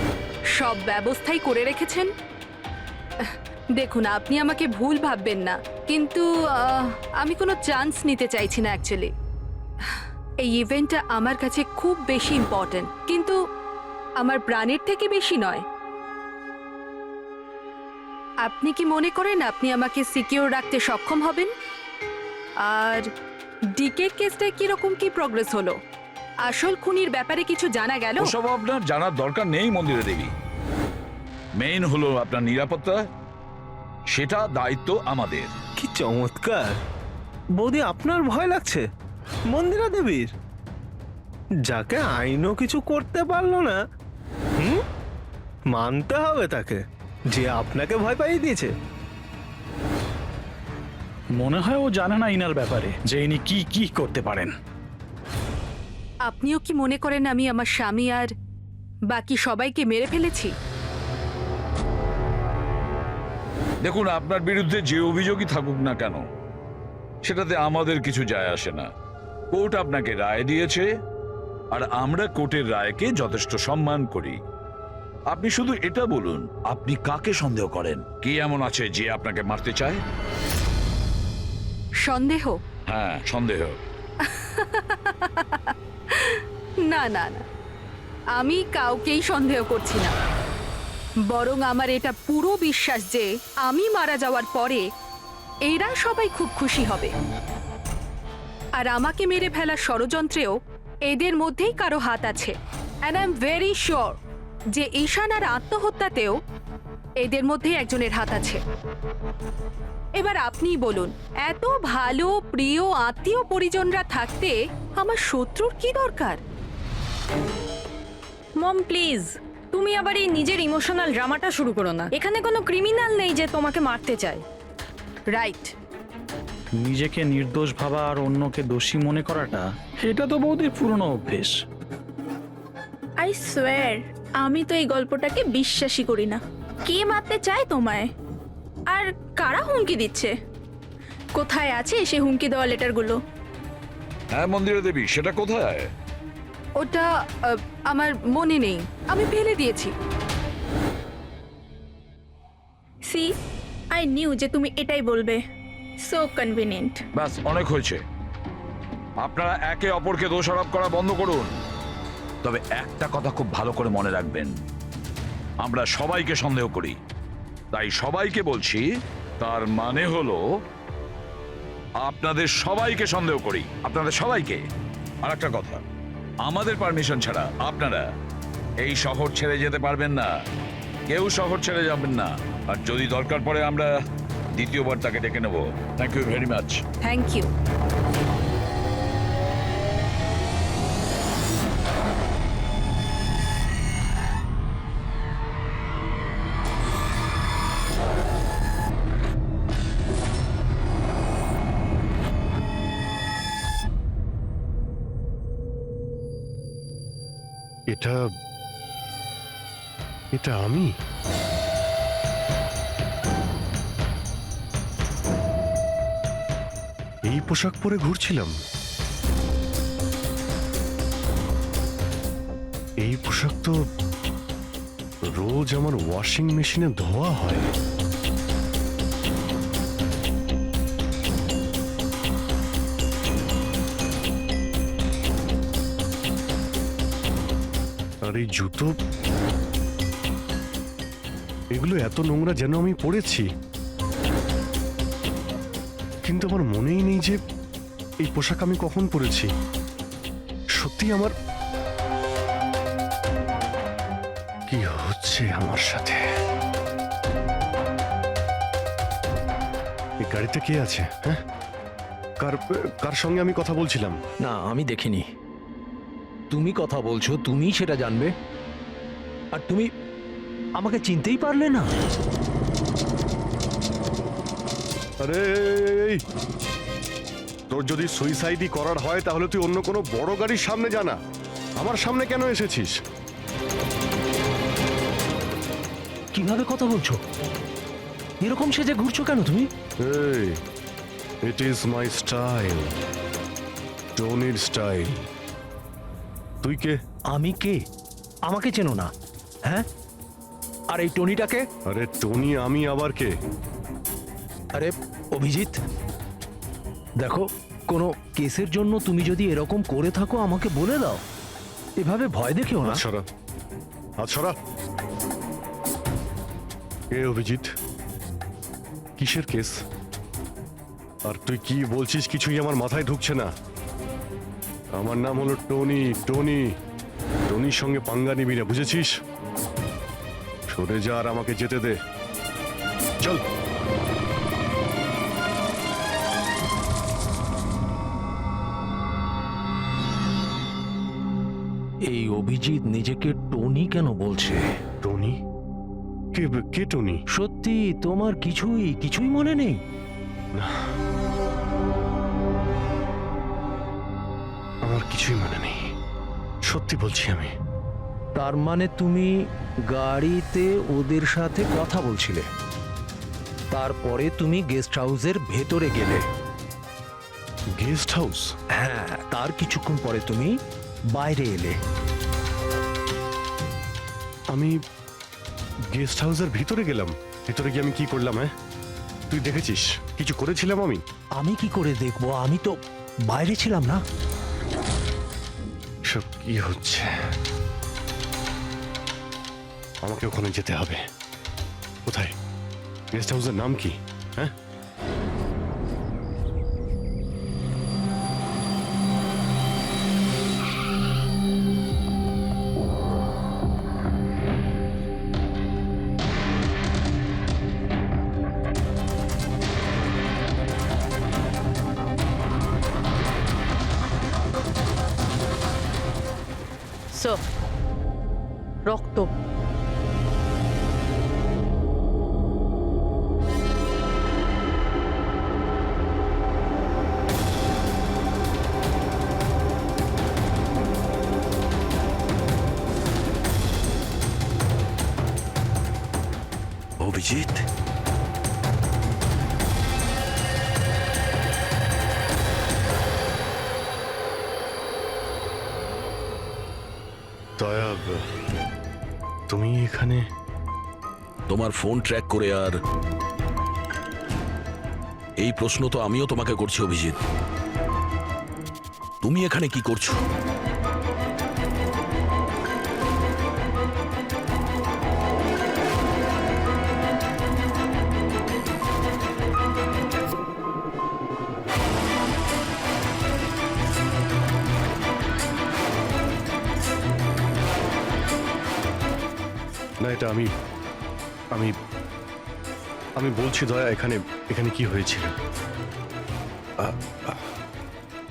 Speaker 8: সব ব্যবস্থাই করে রেখেছেন। দেখুন, আপনি আমাকে ভুল ভাববেন না, কিন্তু আমি কোনো চান্স নিতে চাইছি না অ্যাকচুয়ালি। এই ইভেন্টটা আমার কাছে খুব বেশি ইম্পর্ট্যান্ট, কিন্তু আমার প্রাণের থেকে বেশি নয়। আপনি কি মনে করেন আপনি আমাকে সিকিউর রাখতে সক্ষম হবেন? আর ডিকের কেসটায় কিরকম কি প্রগ্রেস হলো? আসল খুনির ব্যাপারে কিছু জানা গেল?
Speaker 3: ওসব আপনার জানার দরকার নেই মন্দিরা দেবী। মেইন হলো আপনার নিরাপত্তা, সেটা দায়িত্ব আমাদের।
Speaker 9: কি চমৎকার! বৌদি, আপনার ভয় লাগছে মন্দিরা দেবীর? যাকে আইনও কিছু করতে পারলো না, মানতে হবে তাকে যে আপনাকে ভয় পাইয়ে দিয়েছে।
Speaker 1: মনে হয় ও জানে না ইনার ব্যাপারে যে ইনি কি কি করতে পারেন।
Speaker 8: আপনিও কি মনে করেন আমি আমার স্বামী আর বাকি সবাইকে মেরে ফেলেছি?
Speaker 3: দেখুন, আপনার বিরুদ্ধে যে অভিযোগই থাকুক না কেন, সেটাতে আমাদের কিছু যায় আসে না। কোর্ট আপনাকে রায় দিয়েছে, আর আমরা কোর্টের রায়কে যথেষ্ট সম্মান করি। আপনি শুধু এটা বলুন, আপনি কাকে সন্দেহ করেন? কে এমন আছে যে আপনাকে মারতে চায়?
Speaker 8: সন্দেহ?
Speaker 3: হ্যাঁ, সন্দেহ।
Speaker 8: না না না, আমি কাউকেই সন্দেহ করছি না। বরং আমার এটা পুরো বিশ্বাস যে আমি মারা যাওয়ার পরে এরা সবাই খুব খুশি হবে, আর আমাকে মেরে ফেলার ষড়যন্ত্রেও এদের মধ্যেই কারো হাত আছে। And I am very sure যে ঈশানার আত্মহত্যাতেও এদের মধ্যেই একজনের হাত আছে। এবার আপনিই বলুন, এত ভালো প্রিয় আত্মীয় পরিজনরা থাকতে আমার শত্রুর কি দরকার?
Speaker 11: মম প্লিজ, তুমি আবার এই নিজের ইমোশনাল ড্রামাটা শুরু করো না। এখানে কোনো ক্রিমিনাল নেই যে তোমাকে মারতে চায়।
Speaker 8: রাইট।
Speaker 1: নিজেকে নির্দোষ ভাবা আর অন্যকে দোষী মনে করাটা, এটা তো বৌদির পুরনো অভ্যেস।
Speaker 8: আই সোয়ার, আমি তো এই গল্পটাকে বিশ্বাসই করি না। কে মারতে চায় তোমায়? আর কারা হুমকি দিচ্ছে? কোথায় আছে সে হুমকি দেওয়া লেটারগুলো?
Speaker 3: হ্যাঁ মন্দিরা দেবী, সেটা কোথায়?
Speaker 8: ওটা আমার মনে নেই, আমি ফেলে দিয়েছি। সি, আই নিউ যে তুমি এটাই বলবে। So convenient.
Speaker 3: ব্যাস, অনেক হয়েছে। আপনারা একে অপরকে দোষারোপ করা বন্ধ করুন। তবে একটা কথা খুব ভালো করে মনে রাখবেন, আমরা সবাইকে সন্দেহ করি। তাই সবাইকে বলছি, তার মানে হলো আপনাদের সবাইকে সন্দেহ করি, আপনাদের সবাইকে। আর একটা কথা, আমাদের পারমিশন ছাড়া আপনারা এই শহর ছেড়ে যেতে পারবেন না। কেউ শহর ছেড়ে যাবেন না। আর যদি দরকার পড়ে আমরা দ্বিতীয়বার তাকে ডেকে নেব। Thank you very much.
Speaker 8: Thank you.
Speaker 2: এটা এটা আমি? এই পোশাক পরে ঘুরছিলাম? এই পোশাক তো রোজ আমার ওয়াশিং মেশিনে ধোয়া হয়। আর এই জুতো, এগুলো এত নোংরা যেন আমি পরেছি, কিন্তু আমার মনেই নেই যে এই পোশাক আমি কখন পরেছি। সত্যি আমার কি হচ্ছে আমার সাথে? এই গাড়িতে কে আছে? হ্যাঁ, কার কার সঙ্গে আমি কথা বলছিলাম?
Speaker 7: না, আমি দেখিনি। তুমি কথা বলছো, তুমি সেটা জানবে। আর তুমি আমাকে চিনতেই পারলে না?
Speaker 2: আরে এই, তোর যদি সুইসাইডই করার হয় তাহলে তুই অন্য কোনো বড় গাড়ির সামনে জানা, আমার সামনে কেন এসেছিস?
Speaker 7: কিভাবে কথা বলছো? এরকম সেজে ঘুরছো কেন তুমি?
Speaker 2: এই, ইট ইজ মাই স্টাইল, টনির স্টাইল। তুই কে?
Speaker 7: আমি কে? আমাকে চেনো না? হ্যাঁ? আর এই টনিটাকে?
Speaker 2: আরে টনি আমি আবার কে?
Speaker 7: আরে অভিজিৎ, দেখো, কোনো কেসের জন্য তুমি যদি এরকম করে থাকো আমাকে বলে দাও, এভাবে ভয় দেখিও না।
Speaker 2: আচ্ছা আচ্ছা, কে অভিজিৎ? কিসের কেস? আর তুই কি বলছিস কিছুই আমার মাথায় ঢুকছে না। আমার নাম হলো টনি। টনির সঙ্গে পাঙ্গা নিবি না, বুঝেছিস? সরে যা আর আমাকে যেতে দে, চল।
Speaker 7: এই অভিজিৎ নিজেকে টনি কেন বলছে?
Speaker 2: টনি? কে টনি?
Speaker 7: সত্যি তোমার কিছুই মনে নেই?
Speaker 2: আমার কিছুই মনে নেই, সত্যি বলছি আমি।
Speaker 7: তার মানে তুমি গাড়িতে ওদের সাথে কথা বলছিলে, তারপরে তুমি গেস্ট হাউসের ভেতরে গেলে।
Speaker 2: Guest house?
Speaker 7: হ্যাঁ, তার কিছুক্ষণ পরে তুমি বাইরে এলে।
Speaker 2: আমি গেস্ট হাউসের ভিতরে গেলাম? ভিতরে গিয়ে আমি কি করলাম? হ্যাঁ, তুই দেখেছিস কিছু করেছিলাম আমি?
Speaker 7: আমি কি করে দেখবো? আমি তো বাইরে ছিলাম না।
Speaker 2: সব কি হচ্ছে? আমাকে ওখানে যেতে হবে। কোথায়? গেস্ট হাউসের নাম কি? হ্যাঁ,
Speaker 5: স্যার, রক্ত।
Speaker 1: অভিজিৎ,
Speaker 2: দয়া, তুমি এখানে?
Speaker 1: তোমার ফোন ট্র্যাক করে আর এই প্রশ্ন তো আমিও তোমাকে করছি অভিজিৎ। তুমি এখানে কি করছো?
Speaker 2: না, এটা আমি আমি আমি বলছি দয়া, এখানে এখানে কি হয়েছিল?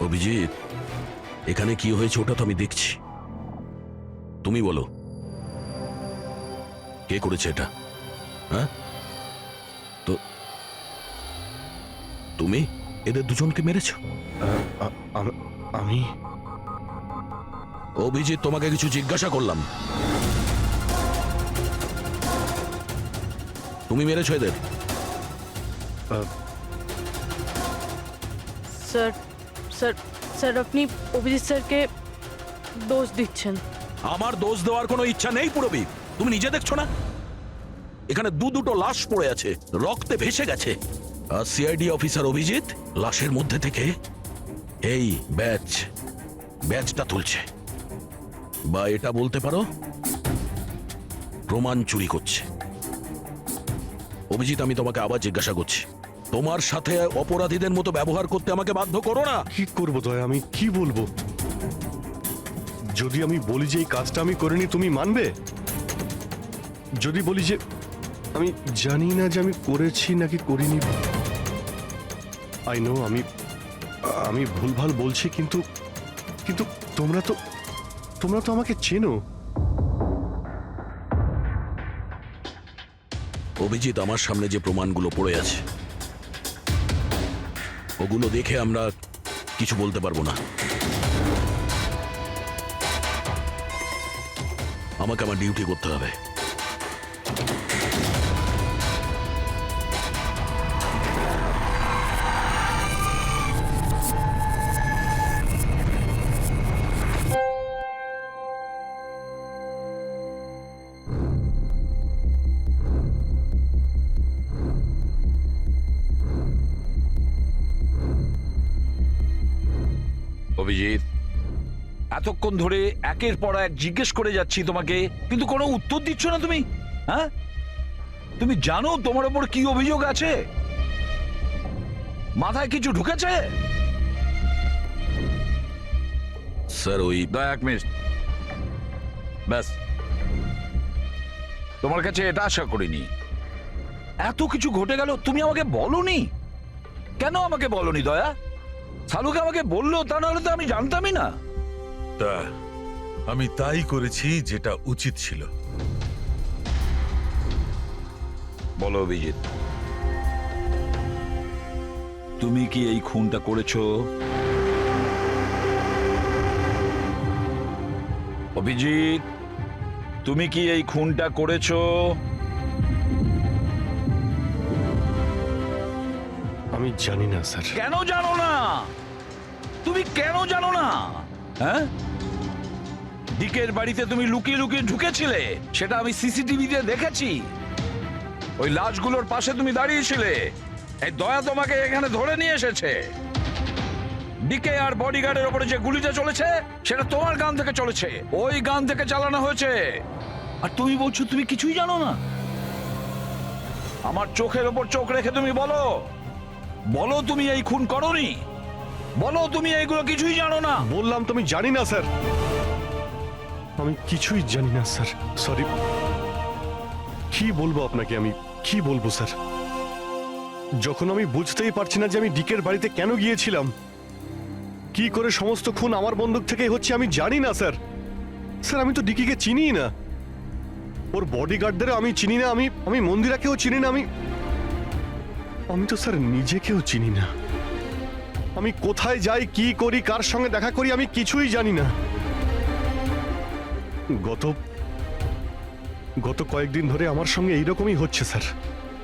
Speaker 1: অভিজিৎ, এখানে কি হয়েছে ওটা তো আমি দেখছি। তুমি বলো, কে করেছে এটা? হ্যাঁ, তো তুমি এদের দুজনকে মেরেছো?
Speaker 2: আমি?
Speaker 1: অভিজিৎ, তোমাকে কিছু জিজ্ঞাসা করলাম। তুমি মেরেছো এদের?
Speaker 5: স্যার স্যার স্যার, আপনি অভিজিৎ স্যারকে দোষ দিচ্ছেন।
Speaker 1: আমার দোষ দেওয়ার কোনো ইচ্ছা নেই পুরবি। তুমি নিজে দেখছো না এখানে দুটো লাশ পড়ে আছে, রক্তে ভেসে গেছে। আর সিআইডি অফিসার অভিজিৎ লাশের মধ্যে থেকে এই ব্যাজটা তুলছে, বা এটা বলতে পারো প্রমাণ চুরি করছে। অভিজিৎ, আমি তোমাকে আবার জিজ্ঞাসা করছি, তোমার সাথে অপরাধীদের মতো ব্যবহার করতে আমাকে বাধ্য করো না।
Speaker 2: কি করবো দয়া, আমি কি বলবো? যদি আমি বলি যে এই কাজটা আমি করিনি, তুমি মানবে? যদি বলি যে আমি জানি না যে আমি করেছি নাকি করিনি, আই নো আমি ভুলভাল বলছি, কিন্তু কিন্তু তোমরা তো আমাকে চেনো।
Speaker 1: অভিজিৎ, আমার সামনে যে প্রমাণগুলো পড়ে আছে ওগুলো দেখে আমরা কিছু বলতে পারবো না। আমাকে আমার ডিউটি করতে হবে।
Speaker 3: অভিজিৎ, এতক্ষণ ধরে একের পর এক জিজ্ঞেস করে যাচ্ছি তোমাকে, কিন্তু কোনো উত্তর দিচ্ছ না তুমি। হ্যাঁ, তুমি জানো তোমার ওপর কি অভিযোগ আছে? মাথায় কিছু ঢুকেছে?
Speaker 1: স্যার, ওই
Speaker 3: এক মিনিট, ব্যাস। তোমার কাছে এটা আশা করিনি। এত কিছু ঘটে গেল, তুমি আমাকে বলনি কেন? আমাকে বলনি দয়া? সালুকে আমাকে বললো, তা নাহলে তো আমি জানতামই না।
Speaker 10: তা আমি তাই করেছি যেটা উচিত ছিল।
Speaker 3: বলো অভিজিৎ, তুমি কি এই খুনটা করেছো? অভিজিৎ, তুমি কি এই খুনটা করেছো?
Speaker 2: আমি জানি না স্যার।
Speaker 3: কেন জানো না? তুমি কেন জানো না? হ্যাঁ, ডিকের বাড়িতে তুমি লুকিয়ে লুকিয়ে ঢুকেছিলে, সেটা আমি সিসিটিভিতে দেখেছি। ওই লাশগুলোর পাশে তুমি দাঁড়িয়েছিলে। এই দয়া তোমাকে এখানে ধরে নিয়ে এসেছে। ডিকে আর বডিগার্ডের উপরে যে গুলিটা চলেছে সেটা তোমার গান থেকে চলেছে, ওই গান থেকে চালানো হয়েছে। আর তুমি বলছো তুমি কিছুই জানো না? আমার চোখের ওপর চোখ রেখে তুমি বলো, বলো তুমি এই খুন করোনি। বলো তুমি এইগুলো কিছুই জানো না।
Speaker 2: বললাম তুমি জানি না স্যার, আমি কিছুই জানি না স্যার। সরি। কি বলবো আপনাকে, আমি কি বলবো স্যার? যখন আমি বুঝতেই পারছি না যে আমি ডিকের বাড়িতে কেন গিয়েছিলাম, কি করে সমস্ত খুন আমার বন্দুক থেকেই হচ্ছে, আমি জানি না স্যার। স্যার, আমি তো ডিকিকে চিনি না, ওর বডিগার্ডদেরও আমি চিনি না, আমি মন্দিরাকেও চিনি না, আমি তো স্যার নিজেকেও চিনি না। আমি কোথায় যাই, কি করি, কার সঙ্গে দেখা করি, আমি কিছুই জানি না। গত কয়েকদিন ধরে আমার সঙ্গে এইরকমই হচ্ছে স্যার,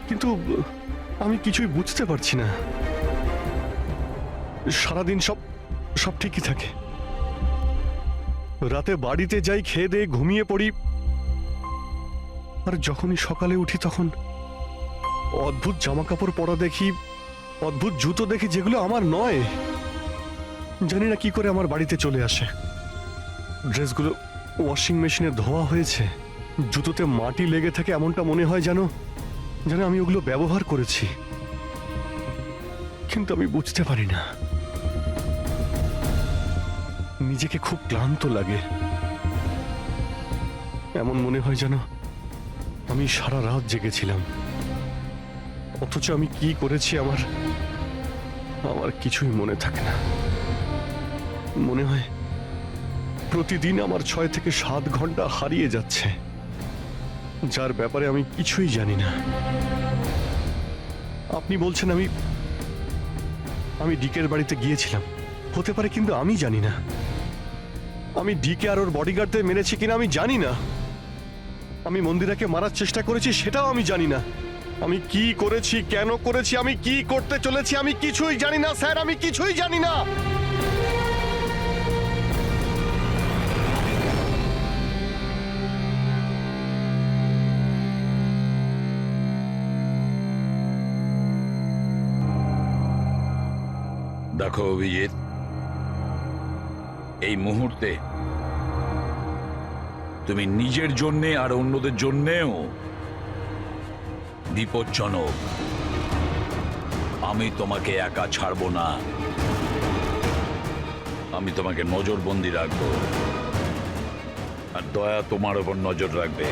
Speaker 2: কিন্তু আমি কিছুই বুঝতে পারছি না। সারাদিন সব ঠিকই থাকে, রাতে বাড়িতে যাই, খেয়ে দিয়ে ঘুমিয়ে পড়ি, আর যখনই সকালে উঠি তখন অদ্ভুত জামা কাপড় পরা দেখি, অদ্ভুত জুতো দেখি, যেগুলো আমার নয়। জানি না কি করে আমার বাড়িতে চলে আসে। ড্রেসগুলো ওয়াশিং মেশিনে ধোয়া হয়েছে, জুতোতে মাটি লেগে থাকে, এমনটা মনে হয় যেন আমি ওগুলো ব্যবহার করেছি, কিন্তু আমি বুঝতে পারি না। নিজেকে খুব ক্লান্ত লাগে, এমন মনে হয় যেন আমি সারা রাত জেগেছিলাম, অথচ আমি কি করেছি আমার কিছুই মনে থাকে না। মনে হয় প্রতিদিন আমার 6 থেকে 7 ঘন্টা হারিয়ে যাচ্ছে, যার ব্যাপারে আমি কিছুই জানি না। আপনি বলছেন আমি ডিকের বাড়িতে গিয়েছিলাম, হতে পারে, কিন্তু আমি জানি না। আমি ডিকে আর ওর বডিগার্ডদের মেরেছি কিনা আমি জানি না। আমি মন্দিরাকে মারার চেষ্টা করেছি সেটাও আমি জানি না। আমি কি করেছি, কেন করেছি, আমি কি করতে চলেছি, আমি কিছুই জানি না স্যার, আমি কিছুই জানি না।
Speaker 3: দেখো অভিজিৎ, এই মুহূর্তে তুমি নিজের জন্যে আর অন্যদের জন্যেও বিপজ্জনক। আমি তোমাকে একা ছাড়বো না, আমি তোমাকে নজরবন্দি রাখবো, আর দয়া তোমার ওপর নজর রাখবে।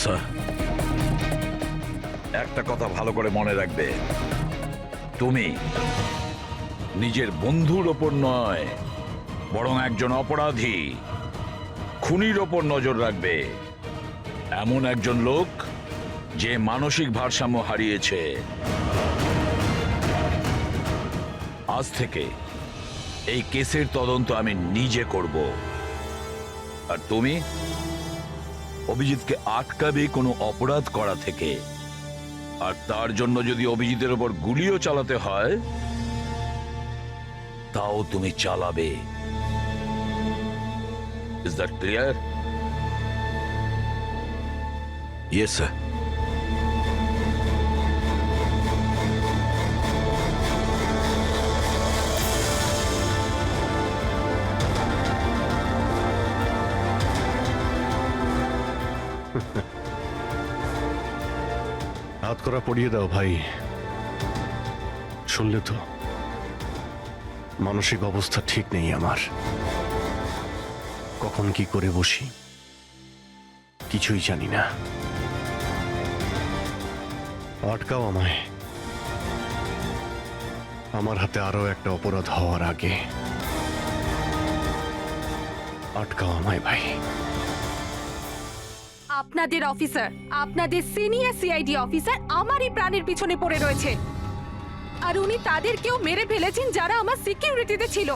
Speaker 1: স্যার,
Speaker 3: একটা কথা ভালো করে মনে রাখবে, তুমি নিজের বন্ধুর ওপর নয়, বরং একজন অপরাধী খুনির ওপর নজর রাখবে। এমন একজন লোক যে মানসিক ভারসাম্য হারিয়েছে। আজ থেকে এই কেসের তদন্ত আমি নিজে করব, আর তুমি অভিজিৎকে আটকাবে কোনো অপরাধ করা থেকে। আর তার জন্য যদি অভিজিতের ওপর গুলিও চালাতে হয়, তাও তুমি চালাবে। Is that clear?
Speaker 1: Yes sir.
Speaker 2: হাত করা পড়িয়ে দাও ভাই। শুনলে তো, মানসিক অবস্থা ঠিক নেই আমার। কখন কি করে বসি কিছুই জানি না। আটকাও আমায়, আমার হাতে আরো একটা অপরাধ হওয়ার আগে। আটকাও আমায় ভাই।
Speaker 11: আপনাদের অফিসার, আপনাদের সিনিয়র সিআইডি অফিসার আমারই প্রাণের পিছনে পড়ে রয়েছে, আর উনি তাদেরকেও মেরে ফেলেছেন যারা আমার সিকিউরিটিতে ছিল।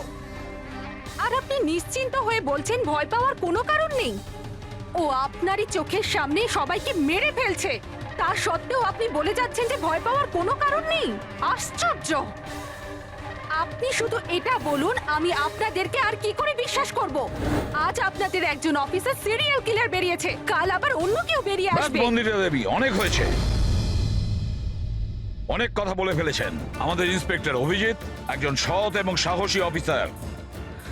Speaker 11: আর আপনি নিশ্চিন্ত হয়ে বলছেন ভয় পাওয়ার কোনো কারণ নেই। ও আপনারই চোখের সামনে সবাইকে মেরে ফেলছে, তা সত্ত্বেও আপনি বলে যাচ্ছেন যে ভয় পাওয়ার কোনো কারণ নেই। আশ্চর্য! আপনি শুধু এটা বলুন, আমি আপনাদেরকে আর কি করে বিশ্বাস করব? আজ আপনাদের একজন অফিসার সিরিয়াল কিলার বেরিয়েছে, কাল আবার অন্য কেউ বেরিয়ে আসবে।
Speaker 3: মন্দিরা দেবী, অনেক হয়েছে, অনেক কথা বলে ফেলেছেন। আমাদের ইন্সপেক্টর অভিজিৎ একজন সৎ এবং সাহসী অফিসার।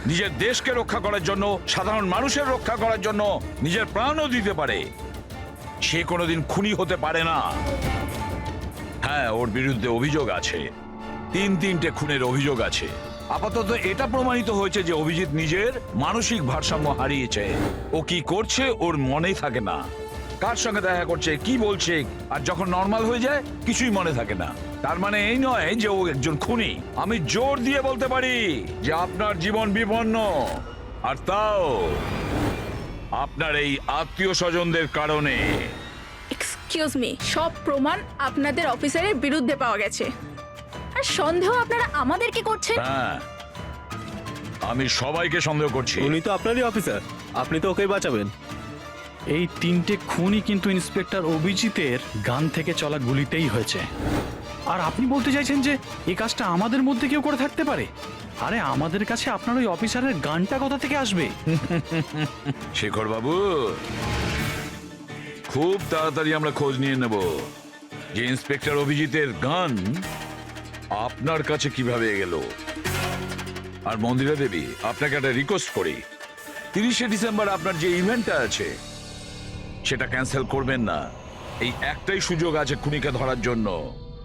Speaker 3: নিজের দেশকে রক্ষা করার জন্য, সাধারণ মানুষের রক্ষা করার জন্য নিজের প্রাণও দিতে পারে। সে কোনোদিন খুনি হতে পারে না। হ্যাঁ, ওর বিরুদ্ধে অভিযোগ আছে, তিনটে খুনের অভিযোগ আছে। আপাতত এটা প্রমাণিত হয়েছে যে অভিজিৎ নিজের মানসিক ভারসাম্য হারিয়েছে। ও কি করছে ওর মনেই থাকে না, কার সঙ্গে দেখা করছে, কি বলছে, আর যখন নর্মাল হয়ে যায় কিছুই মনে থাকে না। তার মানে এই নয় যে ও একজন খুনি। আমি জোর দিয়ে বলতে পারি যে আপনার জীবন বিপন্ন, আর তাও আপনার এই আত্মীয় স্বজনদের কারণে।
Speaker 8: এক্সকিউজ মি, সব প্রমাণ আপনাদের অফিসারের বিরুদ্ধে পাওয়া গেছে, আর সন্দেহ আপনারা আমাদেরকে করছেন?
Speaker 3: হ্যাঁ, আমি সবাইকে সন্দেহ করছি।
Speaker 9: উনি তো আপনারই অফিসার, আপনি তো ওকেই বাঁচাবেন।
Speaker 12: এই তিনটে খুনই কিন্তু ইন্সপেক্টর অভিজিতের গান থেকে চলা গুলিতেই হয়েছে। আর আপনি বলতে চাইছেন যে এই কাজটা আমাদের মধ্যে কেউ করে থাকতে পারে? আরে আমাদের কাছে আপনার ওই অফিসারের গানটা কোথা থেকে আসবে?
Speaker 3: শেখর বাবু, খুব তাড়াতাড়ি আমরা খোঁজ নিয়ে নেব যে ইন্সপেক্টর অভিজিতের গান আপনার কাছে কিভাবে গেল। আর মন্দিরা দেবী, আপনাকে একটা রিকোয়েস্ট করি, 30শে ডিসেম্বর আপনার যে ইভেন্টটা আছে সেটা ক্যান্সেল করবেন না। এই একটাই সুযোগ আছে খুনিকে ধরার জন্য,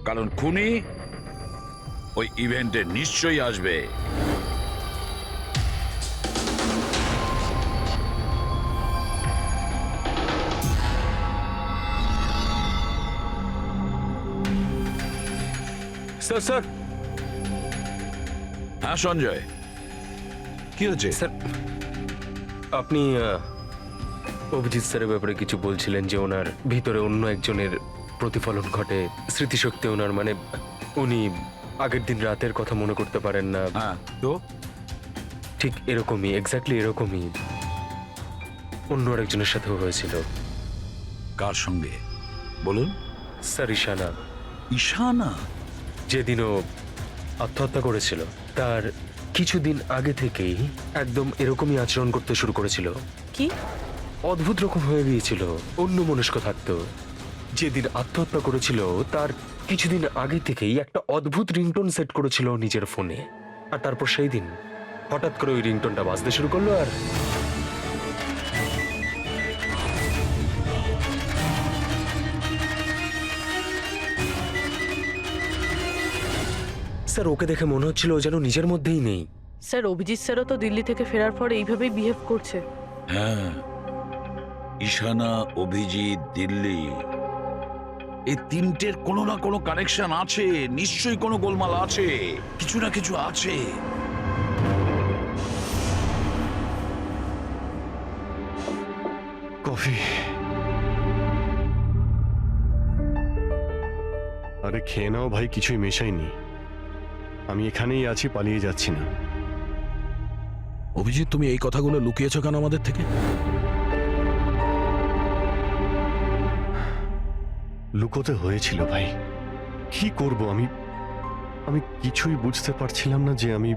Speaker 3: কারণ খুনি ওই ইভেন্টে নিশ্চয়ই আসবে।
Speaker 6: স্যার স্যার
Speaker 3: হ্যাঁ সঞ্জয়,
Speaker 6: কি হচ্ছে স্যার? আপনি অভিজিৎ স্যারের ব্যাপারে কিছু বলছিলেন যে ওনার ভিতরে অন্য একজনের প্রতিফলন ঘটে, স্মৃতিশক্তি ওনার, মানে উনি আগের দিন রাতের কথা মনে করতে পারেন না।
Speaker 3: হ্যাঁ তো
Speaker 6: ঠিক এরকমই, এক্স্যাক্টলি এরকমই অন্য আরেকজনের সাথেও হয়েছিল।
Speaker 3: কার সঙ্গে বলুন?
Speaker 6: স্যার ঈশানা।
Speaker 3: ঈশানা?
Speaker 6: যেদিনও আত্মহত্যা করেছিল তার কিছুদিন আগে থেকেই একদম এরকমই আচরণ করতে শুরু করেছিল।
Speaker 5: কি
Speaker 6: অদ্ভুত রকম হয়ে গিয়েছিল, অন্য মনস্ক থাকতো। যেদিন আত্মহত্যা করেছিল তার কিছুদিন আগে থেকেই একটা অদ্ভুত রিংটোন সেট করেছিল নিজের ফোনে, আর তারপর সেই দিন হঠাৎ করে ওই রিংটোনটা বাজতে শুরু করলো। আর স্যার ওকে দেখে মনে হচ্ছিল ও যেন নিজের মধ্যেই নেই।
Speaker 5: স্যার, অভিজিৎ স্যারও তো দিল্লি থেকে ফেরার পর এইভাবেই বিহেভ করছে।
Speaker 3: হ্যাঁ, ঈশানা, অভিজিৎ, দিল্লি, এই তিনটের কোনো না কোনো কানেকশন আছে, নিশ্চয়ই কোনো গোলমাল আছে, কিছু না কিছু আছে।
Speaker 2: কফি। আরে খেয়ে নাও ভাই, কিছুই মেশাইনি। আমি এখানেই আছি, পালিয়ে যাচ্ছি না।
Speaker 1: অভিজিৎ, তুমি এই কথাগুলো লুকিয়েছো কেন আমাদের থেকে?
Speaker 2: লুকোতে হয়েছিল ভাই, কি করব আমি? আমি কিছুই বুঝতে পারছিলাম না যে আমি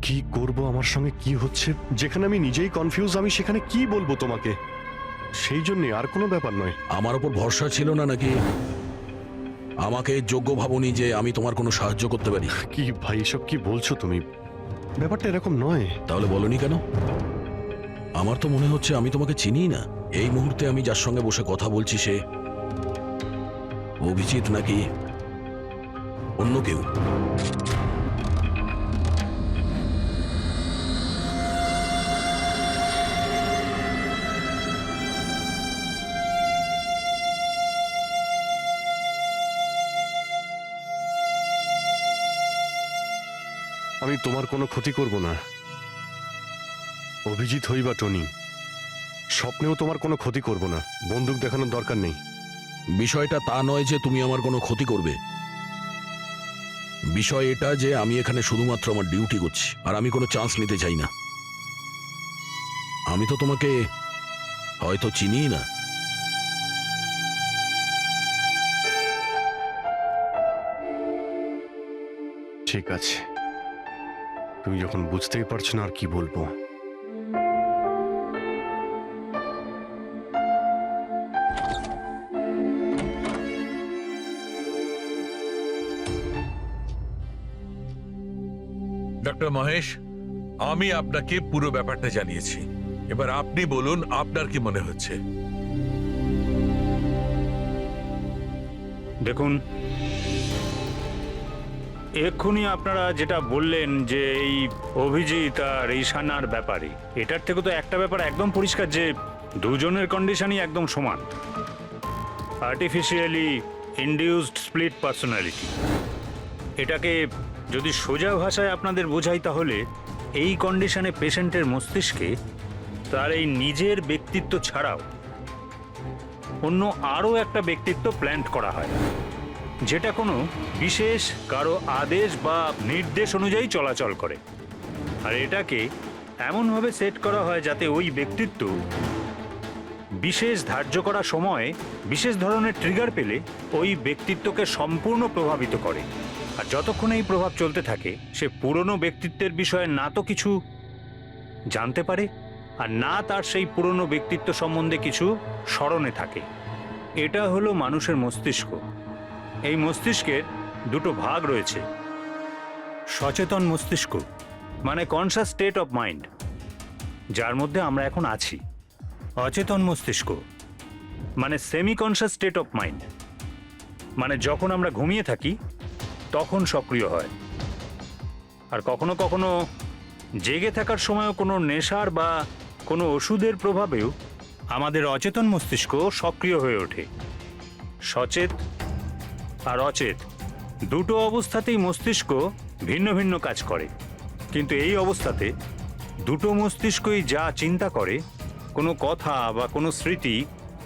Speaker 2: কি করব, আমার সঙ্গে কি হচ্ছে। যেখানে আমি নিজেই কনফিউজ, আমি সেখানে কি বলবো তোমাকে? সেই জন্য, আর কোনো ব্যাপার নয়।
Speaker 1: আমার ওপর ভরসা ছিল না নাকি? আমাকে যোগ্য ভাবনি যে আমি তোমার কোনো সাহায্য করতে পারি?
Speaker 2: কি ভাই, এসব কি বলছো তুমি? ব্যাপারটা এরকম নয়।
Speaker 1: তাহলে বলনি কেন? আমার তো মনে হচ্ছে আমি তোমাকে চিনি না। এই মুহূর্তে আমি যার সঙ্গে বসে কথা বলছি সে অভিজিৎ নাকি অন্য কেউ?
Speaker 2: আমি তোমার কোনো ক্ষতি করব না, অভিজিৎ হই বা টনি। স্বপ্নেও তোমার কোনো ক্ষতি করব না। বন্দুক দেখানোর দরকার নেই।
Speaker 1: বিষয়টা তা নয় যে তুমি আমার কোনো ক্ষতি করবে। বিষয় এটা যে আমি এখানে শুধুমাত্র আমার ডিউটি করছি, আর আমি কোনো চান্স নিতে চাই না। আমি তো তোমাকে হয়তো চিনিই না।
Speaker 2: ঠিক আছে, তুমি যখন বুঝতেই পারছো না আর কি বলবো।
Speaker 10: ডক্টর মহেশ, আমি আপনাকে পুরো ব্যাপারটা জানিয়েছি। এবার আপনি বলুন আপনার কি মনে হচ্ছে?
Speaker 12: দেখুন, এক্ষুনি আপনারা যেটা বললেন যে এই অভিজিৎ আর ঈশানার ব্যাপারে, এটার থেকে তো একটা ব্যাপার একদম পরিষ্কার যে দুজনের কন্ডিশনই একদম সমান। Artificially induced split personality. এটাকে যদি সোজা ভাষায় আপনাদের বোঝাই, তাহলে এই কন্ডিশনে পেশেন্টের মস্তিষ্কে তার এই নিজের ব্যক্তিত্ব ছাড়াও অন্য আরও একটা ব্যক্তিত্ব প্ল্যান্ট করা হয়, যেটা কোনো বিশেষ কারো আদেশ বা নির্দেশ অনুযায়ী চলাচল করে। আর এটাকে এমনভাবে সেট করা হয় যাতে ওই ব্যক্তিত্ব বিশেষ ধার্য করা সময়ে বিশেষ ধরনের ট্রিগার পেলে ওই ব্যক্তিত্বকে সম্পূর্ণ প্রভাবিত করে। আর যতক্ষণ এই প্রভাব চলতে থাকে, সে পুরনো ব্যক্তিত্বের বিষয়ে না তো কিছু জানতে পারে, আর না তার সেই পুরনো ব্যক্তিত্ব সম্বন্ধে কিছু স্মরণে থাকে। এটা হলো মানুষের মস্তিষ্ক। এই মস্তিষ্কের দুটো ভাগ রয়েছে। সচেতন মস্তিষ্ক মানে কনসাস স্টেট অফ মাইন্ড, যার মধ্যে আমরা এখন আছি। অচেতন মস্তিষ্ক মানে semi conscious state of mind, মানে যখন আমরা ঘুমিয়ে থাকি তখন সক্রিয় হয়। আর কখনো কখনো জেগে থাকার সময়ও কোনো নেশার বা কোনো ওষুধের প্রভাবেও আমাদের অচেতন মস্তিষ্ক সক্রিয় হয়ে ওঠে। সচেত আর অচেত দুটো অবস্থাতেই মস্তিষ্ক ভিন্ন ভিন্ন কাজ করে, কিন্তু এই অবস্থাতে দুটো মস্তিষ্কই যা চিন্তা করে, কোনো কথা বা কোনো স্মৃতি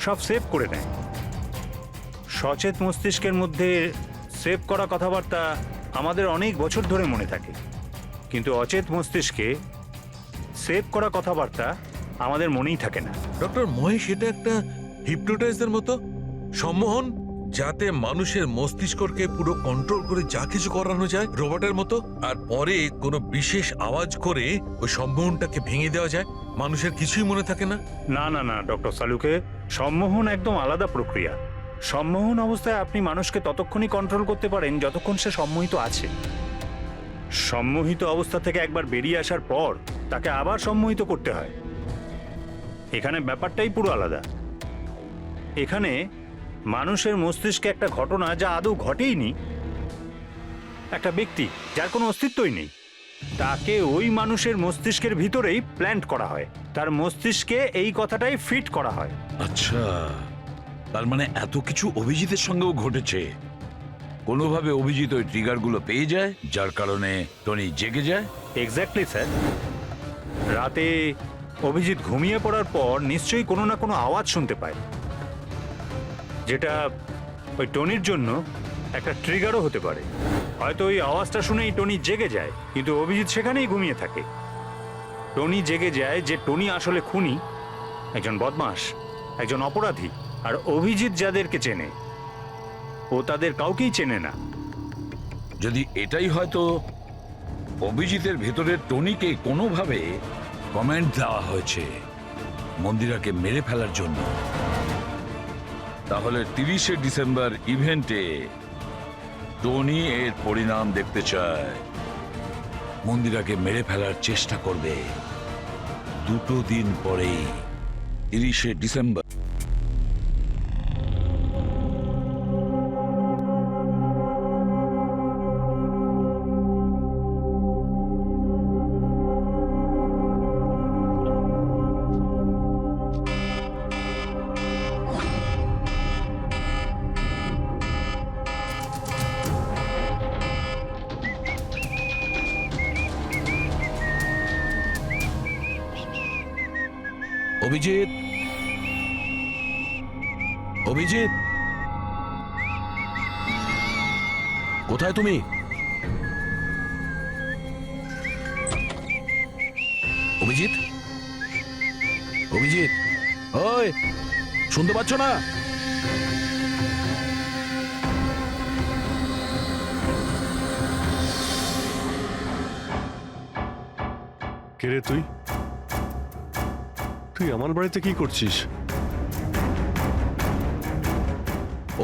Speaker 12: সব সেভ করে নেয়। সচেত মস্তিষ্কের মধ্যে সেভ করা কথাবার্তা আমাদের অনেক বছর ধরে মনে থাকে, কিন্তু অচেত মস্তিষ্কে সেভ করা কথাবার্তা আমাদের মনেই থাকে না।
Speaker 10: ডক্টর মহেশ, এটা একটা হিপনোটাইজের মতো সম্মোহন, যাতে মানুষের মস্তিষ্ককে পুরো কন্ট্রোল করে যা কিছু করানো যায় রোবটের মতো, আর পরে কোনো বিশেষ আওয়াজ করে ওই সম্মোহনটাকে ভেঙে দেওয়া যায়। মানুষের কিছুই মনে থাকে না।
Speaker 12: না না না ডক্টর সালুকে, সম্মোহন একদম আলাদা প্রক্রিয়া। সম্মোহন অবস্থায় আপনি মানুষকে ততক্ষণই কন্ট্রোল করতে পারেন যতক্ষণ সে সম্মোহিত আছে। সম্মোহিত অবস্থা থেকে একবার বেরিয়ে আসার পর তাকে আবার সম্মোহিত করতে হয়। এখানে ব্যাপারটাই পুরো আলাদা। এখানে মানুষের মস্তিষ্কে একটা ঘটনা যা আদৌ ঘটেইনি, একটা ব্যক্তি যার কোনো অস্তিত্বই নেই, তাকে ওই মানুষের মস্তিষ্কের ভিতরেই প্ল্যান্ট করা হয়।
Speaker 13: তার মস্তিষ্কে এই কথাটাই ফিট করা হয়।
Speaker 3: আচ্ছা, তার মানে এত কিছু অভিজিতের সঙ্গেও ঘটেছে। কোনোভাবে অভিজিৎ ওই ট্রিগারগুলো পেয়ে যায়, যার কারণে টনি জেগে যায়।
Speaker 13: Exactly sir. রাতে অভিজিৎ ঘুমিয়ে পড়ার পর নিশ্চয়ই কোনো না কোনো আওয়াজ শুনতে পায়, যেটা ওই টনির জন্য একটা ট্রিগারও হতে পারে। হয়তো ওই আওয়াজটা শুনেই টনি জেগে যায়, কিন্তু অভিজিৎ সেখানেই ঘুমিয়ে থাকে। টনি জেগে যায় যে টনি আসলে খুনি, একজন বদমাশ, একজন অপরাধী। আর অভিজিৎ যাদেরকে চেনে, ও তাদের কাউকেই চেনে না।
Speaker 3: যদি এটাই হয়তো অভিজিতের ভেতরে টনিকে কোনোভাবে কমেন্ট দেওয়া হয়েছে মন্দিরাকে মেরে ফেলার জন্য, তাহলে 30শে ডিসেম্বর ইভেন্টে টনি এর পরিণাম দেখতে চায়। মন্দিরাকে মেরে ফেলার চেষ্টা করবে 2 দিন পরেই, 30শে ডিসেম্বর।
Speaker 1: অভিজিৎ, অভিজিৎ, কোথায় তুমি? অভিজিৎ, অভিজিৎ, ওই শুনতে পাচ্ছ না?
Speaker 2: কে রে তুই? তুই আমার বাড়িতে কি করছিস?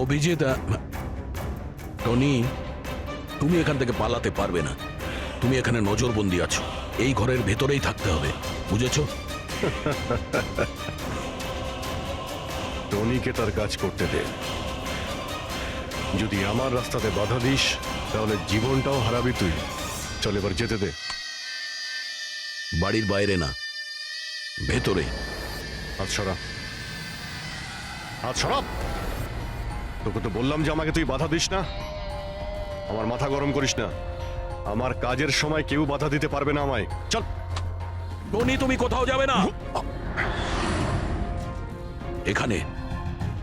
Speaker 1: অভিজিৎ, টনি, তুমি এখান থেকে পালাতে পারবে না। তুমি এখানে নজরবন্দি আছো, এই ঘরের ভেতরেই থাকতে হবে, বুঝেছো?
Speaker 2: টনিকে তার কাজ করতে দে। যদি আমার রাস্তাতে বাধা দিস তাহলে জীবনটাও হারাবি তুই। চল এবার যেতে দে।
Speaker 1: বাড়ির বাইরে না, ভেতরে।
Speaker 2: হাত সরা, হাত সরা। তোকে তো বললাম যে আমাকে তুই বাধা দিস না। আমার মাথা গরম করিস না। আমার কাজের সময় কেউ বাধা দিতে পারবে না আমায়। চল।
Speaker 1: টনি, তুমি কোথাও যাবে না, এখানে,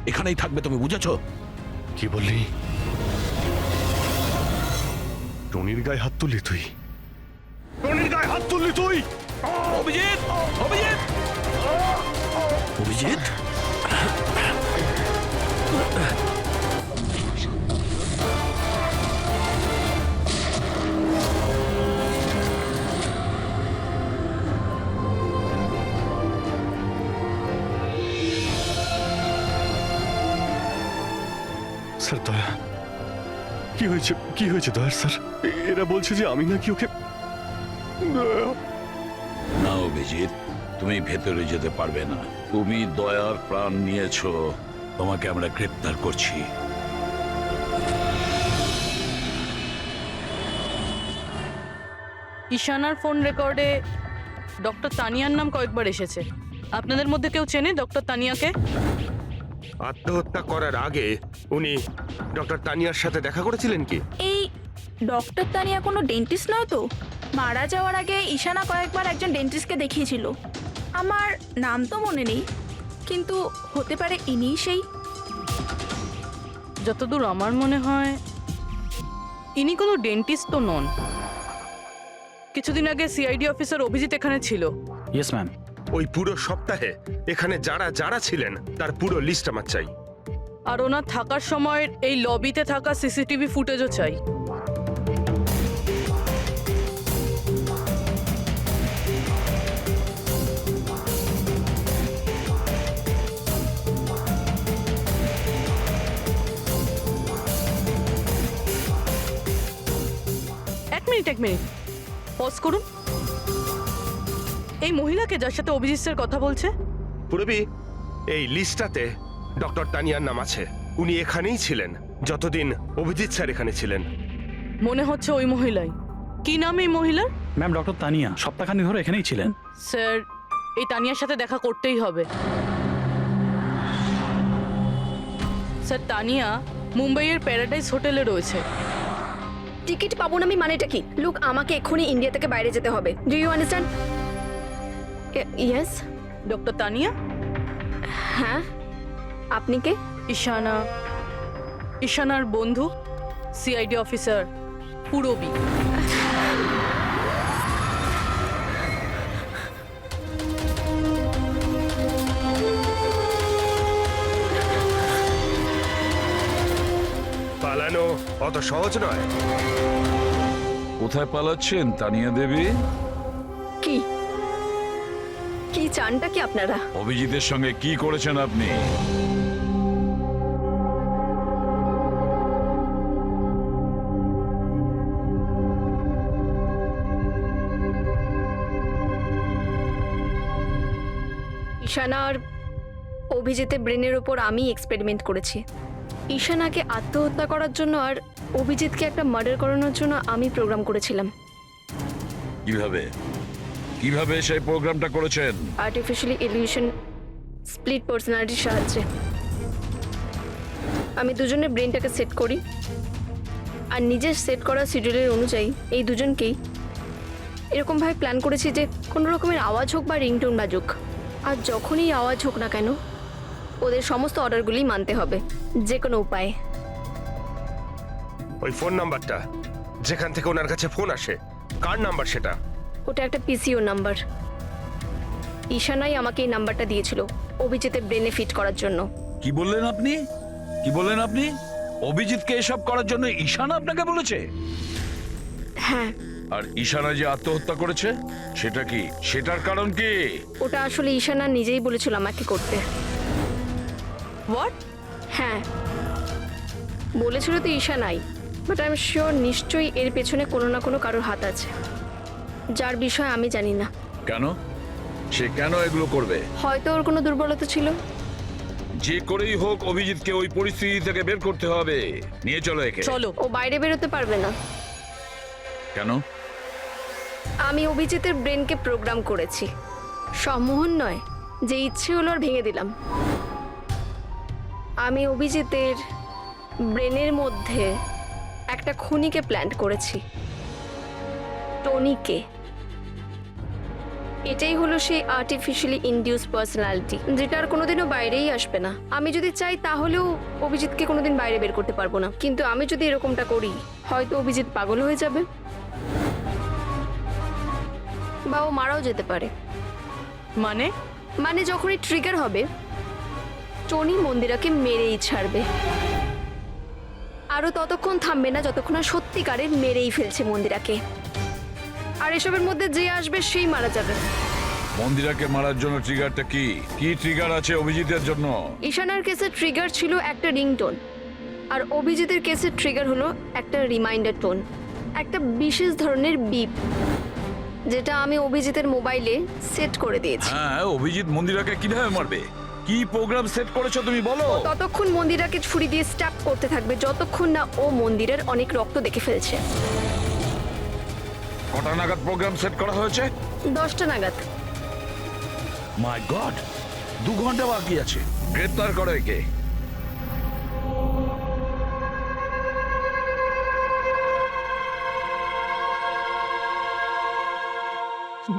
Speaker 1: এখানেই থাকবে তুমি, বুঝেছো?
Speaker 2: কি বললি? টনির গায়ে হাত তুললি তুই? টনির গায়ে হাত তুললি তুই?
Speaker 1: অভিজিৎ, অভিজিৎ, অভিজিৎ,
Speaker 2: স্যার দয়া, কি হয়েছে? কি হয়েছে দয়ার স্যার? এরা বলছে যে আমি নাকি ওকে।
Speaker 3: না অভিজিৎ, তুমি ভেতরে যেতে পারবে না। তুমি দয়ার প্রাণ নিয়েছো, তোমাকে আমরা গ্রেপ্তার করছি।
Speaker 5: ঈশানার ফোন রেকর্ডে ডক্টর তানিয়ার নাম কয়েকবার এসেছে। আপনাদের মধ্যে কেউ চেনে ডক্টর তানিয়াকে?
Speaker 6: আত্মহত্যা করার আগে উনি ডক্টর তানিয়ার সাথে দেখা করেছিলেন কি?
Speaker 8: এই ডক্টর তানিয়া কোনো ডেন্টিস্ট নয় তো? মারা যাওয়ার আগে ঈশানা কয়েকবার একজন ডেন্টিস্টকে দেখিয়েছিল। আমার নাম তো মনে নেই, কিন্তু হতে পারে ইনিই সেই।
Speaker 5: যতদূর আমার মনে হয় ইনি কোনো ডেন্টিস্ট তো নন। কিছুদিন আগে সিআইডি অফিসার অভিজিৎ এখানে ছিল।
Speaker 12: Yes ma'am.
Speaker 6: ওই পুরো সপ্তাহে এখানে যারা যারা ছিলেন তার পুরো লিস্ট আমার চাই।
Speaker 5: আর ওনার থাকার সময় এই লবিতে থাকা সিসিটিভি ফুটেজও চাই। এক মিনিট পজ করুন। এই মহিলাকে যার সাথে অভিজিৎ স্যার কথা বলছে?
Speaker 6: পুরবি, এই লিস্টটাতে ডক্টর তানিয়ার নাম আছে। উনি এখানেই ছিলেন যতদিন অভিজিৎ স্যার এখানে ছিলেন।
Speaker 5: মনে হচ্ছে ওই মহিলাই। কি নাম এই মহিলার?
Speaker 12: ম্যাম ডক্টর তানিয়া সপ্তাহখানি ধরে এখানেই ছিলেন।
Speaker 5: স্যার, এই তানিয়ার সাথে দেখা করতেই হবে। স্যার, তানিয়া মুম্বাইয়ের প্যারাডাইস হোটেলে রয়েছে।
Speaker 8: টিকিট পাবো না আমি মানেটা কি? লুক, আমাকে এক্ষুনি ইন্ডিয়া থেকে বাইরে যেতে হবে। Do you understand? Yes.
Speaker 5: Doctor Tania?
Speaker 8: হ্যাঁ, আপনি কে?
Speaker 5: ঈশানার বন্ধু, সিআইডি অফিসার পুরবী।
Speaker 2: পালানো অত সহজ নয়।
Speaker 3: কোথায় পালাচ্ছেন তানিয়া দেবী?
Speaker 8: কি কি চানটা কি আপনারা?
Speaker 3: অভিজিতের সঙ্গে কি করেছেন আপনি?
Speaker 8: ঈশানা আর অভিজিতের ব্রেনের ওপর আমি এক্সপেরিমেন্ট করেছি। ঈশানাকে আত্মহত্যা করার জন্য আর অভিজিৎকে একটা মার্ডার করানোর জন্য আমি প্রোগ্রাম করেছিলাম।
Speaker 3: কিভাবে কিভাবে সেই প্রোগ্রামটা করেছেন?
Speaker 8: আর্টিফিশিয়ালি ইলিউশন স্প্লিট পার্সোনালিটির সাহায্যে আমি দুজনের ব্রেনটাকে সেট করি, আর নিজের সেট করা শিডিউলের অনুযায়ী এই দুজনকেই এরকমভাবে প্ল্যান করেছি যে কোনো রকমের আওয়াজ হোক বা রিংটোন বাজুক, আর যখনই আওয়াজ হোক না কেন ওদের সমস্ত অর্ডারগুলি মানতে হবে যে কোনো উপায়ে।
Speaker 2: ওই ফোন নাম্বারটা যেখান থেকে ওনার কাছে ফোন আসে, কার নাম্বার সেটা?
Speaker 8: ওটা একটা পিসিও নাম্বার। ঈশানাই আমাকে এই নাম্বারটা দিয়েছিল অভিজিতের ব্রেনে ফিট করার জন্য।
Speaker 3: কি বললেন আপনি? কি বললেন আপনি? অভিজিৎকে এসব করার জন্য ঈশানা আপনাকে বলেছে?
Speaker 8: হ্যাঁ।
Speaker 3: আর ঈশানা যে আত্মহত্যা করেছে সেটা কি? সেটার কারণ কি?
Speaker 8: ওটা আসলে ঈশানা নিজেই বলেছিল আমাকে করতে।
Speaker 5: হোয়াট?
Speaker 8: হ্যাঁ, বলেছিল তো ঈশানাই, বাট আই এম শিওর নিশ্চয়ই এর পেছনে কোনো না কোনো কারোর হাত আছে, যার বিষয়ে আমি জানি না।
Speaker 3: কেন? সে কেন এগুলো করবে?
Speaker 8: হয়তো ওর কোনো দুর্বলতা ছিল।
Speaker 3: যে করেই হোক অভিজিৎকে ওই পরিস্থিতি থেকে বের করতে হবে। নিয়ে চলো একে।
Speaker 5: চলো।
Speaker 8: ও বাইরে বেরোতে পারবে না।
Speaker 3: কেন?
Speaker 8: আমি অভিজিতের ব্রেনকে প্রোগ্রাম করেছি। সম্মোহন নয়, যে ইচ্ছে হলো আর ভেঙে দিলাম। আমি অভিজিতের ব্রেনের মধ্যে একটা খুনিকে প্ল্যান করেছি, টনিকে। এটাই হলো সেই আর্টিফিশিয়ালি ইনডিউস পার্সোনালিটি, যেটা আর কোনোদিনও বাইরেই আসবে না। আমি যদি চাই তাহলেও অভিজিৎকে কোনোদিন বাইরে বের করতে পারবো না, কিন্তু আমি যদি এরকমটা করি হয়তো অভিজিৎ পাগল হয়ে যাবে বা ও মারাও যেতে পারে। মানে যখনই ট্রিগার হবে টনি মন্দিরাকে মেরেই ছাড়বে, আরও ততক্ষণ থামবে না যতক্ষণ না সত্যিকারের মেরেই ফেলছে মন্দিরাকে। আর এসবের মধ্যে যে আসবে সেই মারা যাবে।
Speaker 3: মন্দিরাকে মারার জন্য ট্রিগারটা কি? কি ট্রিগার আছে অভিজিতের জন্য?
Speaker 8: ঈশানার কেসে ট্রিগার ছিল একটা রিংটোন, আর অভিজিতের কেসে ট্রিগার হলো একটা রিমাইন্ডার টোন, একটা বিশেষ ধরনের বিপ, যেটা আমি অভিজিতের মোবাইলে সেট করে দিয়েছি।
Speaker 3: হ্যাঁ, অভিজিৎ মন্দিরাকে কিভাবে মারবে? কি প্রোগ্রাম সেট করেছো তুমি বলো?
Speaker 8: ততক্ষণ মন্দিরাকে ছুরি দিয়ে স্ট্যাপ করতে থাকবে যতক্ষণ না ও মন্দিরের অনেক রক্ত দেখে ফেলছে।
Speaker 3: কটা নাগাদ প্রোগ্রাম সেট করা হয়েছে?
Speaker 8: 10টা নাগাদ।
Speaker 3: মাই গড, 2 ঘন্টা বাকি আছে। গ্রেফতার করো একে।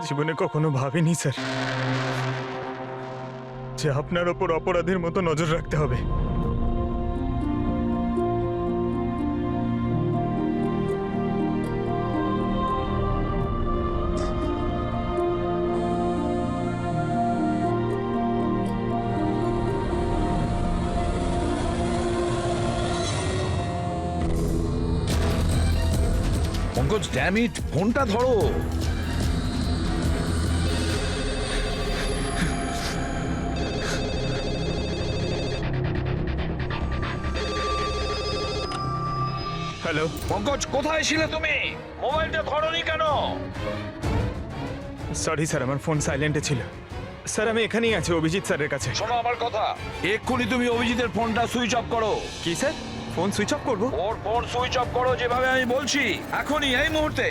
Speaker 4: জীবনে কখনো ভাবিনি স্যার যে আপনার ওপর অপরাধের মতো নজর রাখতে হবে।
Speaker 3: পঙ্কজ, ড্যাম ইট, ফোনটা ধরো।
Speaker 4: হ্যালো
Speaker 3: পঙ্কজ, কোথায় ছিলে তুমি? মোবাইলটা ধরোনি কেন?
Speaker 4: সরি স্যার, আমার ফোন সাইলেন্টে ছিল। স্যার আমি এখানেই আছি অভিজিৎ স্যারের কাছে।
Speaker 3: শোনো আমার কথা, এক্ষুনি তুমি অভিজিতের ফোনটা সুইচ অফ করো।
Speaker 4: কি স্যার? ফোন সুইচ অফ করবো?
Speaker 3: ওর ফোন সুইচ অফ করো যেভাবে আমি বলছি, এখনই, এই মুহূর্তে।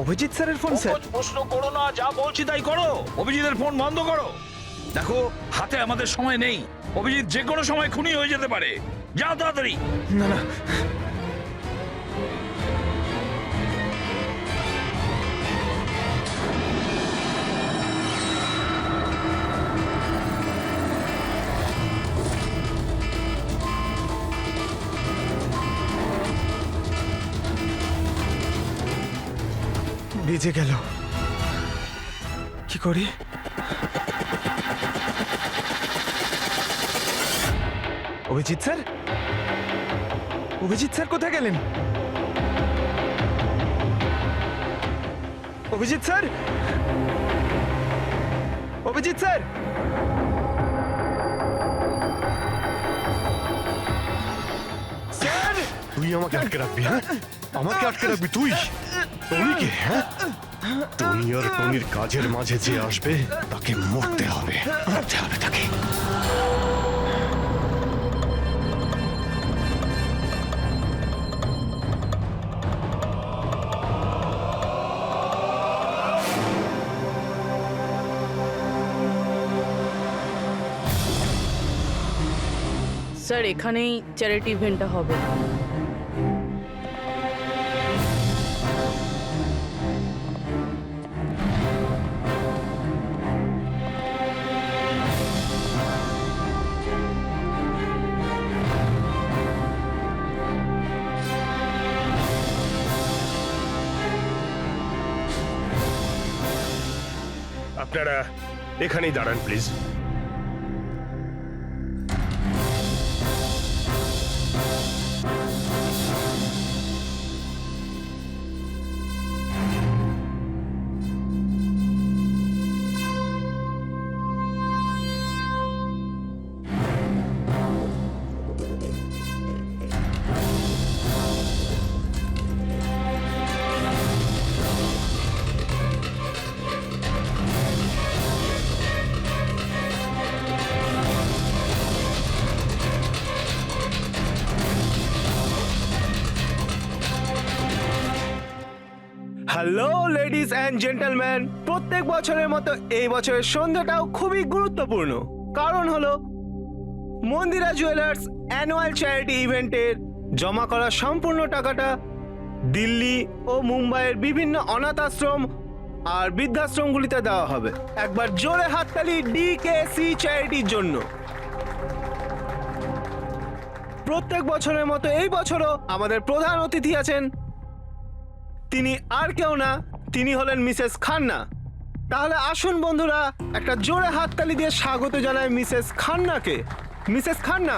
Speaker 4: অভিজিৎ স্যারের ফোন স্যার।
Speaker 3: সহজ প্রশ্ন করো না, যা বলছি তাই করো। অভিজিতের ফোন বন্ধ করো। দেখো, হাতে আমাদের সময় নেই। অভিজিৎ যে কোনো সময় খুনি হয়ে যেতে পারে। যাও তাড়াতাড়ি।
Speaker 4: না না, ভিজে গেল, কি করি? অভিজিৎ স্যার, অভিজিৎ স্যার কোথায় গেলেন? Abhijit sir, Abhijit sir, sir!
Speaker 2: তুই আমাকে আটকে রাখবি? হ্যাঁ, আমাকে আটকে রাখবি তুই? টনিকে? হ্যাঁ, টনি আর টনির কাজের মাঝে যে আসবে তাকে মরতে হবে, মরতে হবে তাকে।
Speaker 5: স্যার, এখানেই চ্যারিটি ইভেন্টটা হবে।
Speaker 2: আপনারা এখানেই দাঁড়ান please.
Speaker 9: Hello ladies and gentleman, প্রত্যেক বছরের মতো এই বছরের সন্ধ্যাটাও খুবই গুরুত্বপূর্ণ। কারণ হলো মন্দিরা জুয়েলার্স অ্যানুয়াল চ্যারিটি ইভেন্টের জমা করা সম্পূর্ণ টাকাটা দিল্লি ও মুম্বাইয়ের বিভিন্ন অনাথ আশ্রম আর বৃদ্ধাশ্রমগুলিতে দেওয়া হবে। একবার জোরে হাততালি ডিকেসি চ্যারিটির জন্য। প্রত্যেক বছরের মতো এই বছরও আমাদের প্রধান অতিথি আছেন। তিনি আর কেউ না, তিনি হলেন মিসেস খান্না। তাহলে আসুন বন্ধুরা, একটা জোরে হাততালি দিয়ে স্বাগত জানাই মিসেস খান্নাকে। Mrs Khanna.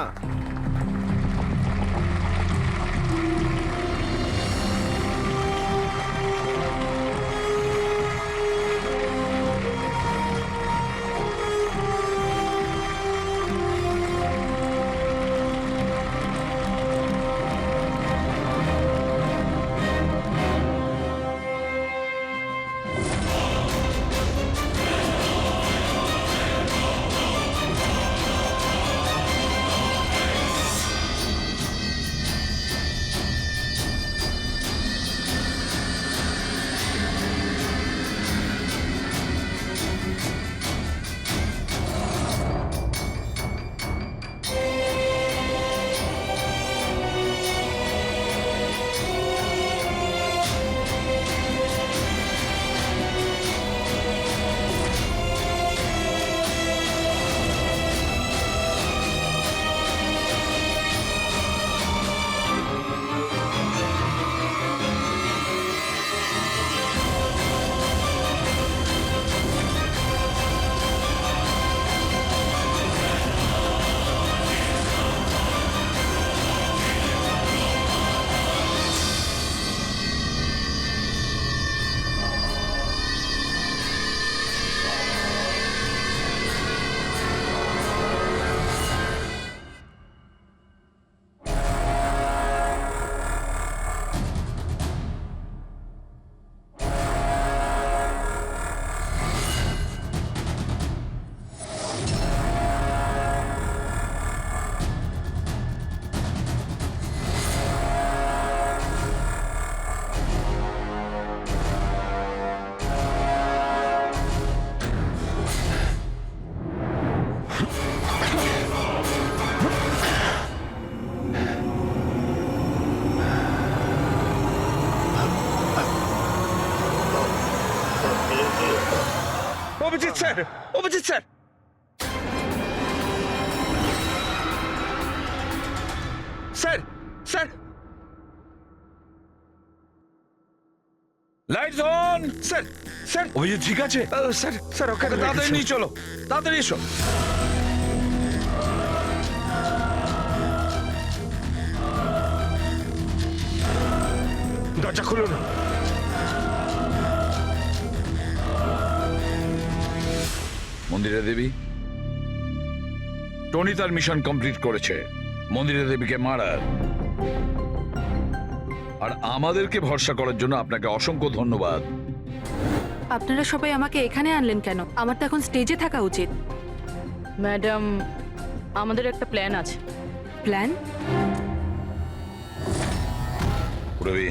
Speaker 3: Abhijit sir, Abhijit sir, sir, sir, lights on, sir, sir, Abhijit ঠিক আছে? স্যার, স্যার, ওকে তাড়াতাড়ি নিয়ে চলো, তাড়াতাড়ি এসো।
Speaker 9: দরজা খুলুন।
Speaker 3: মন্দিরা দেবী, টনি তার মিশন কমপ্লিট করেছে, মন্দিরা দেবীকে মারার। আর আমাদেরকে ভরসা করার জন্য আপনাকে অসংখ্য ধন্যবাদ।
Speaker 11: আপনারা সবাই আমাকে এখানে আনলেন কেন? আমার তো এখন স্টেজে থাকা উচিত।
Speaker 5: ম্যাডাম, আমাদের একটা প্ল্যান আছে।
Speaker 11: Plan?
Speaker 3: Ravi,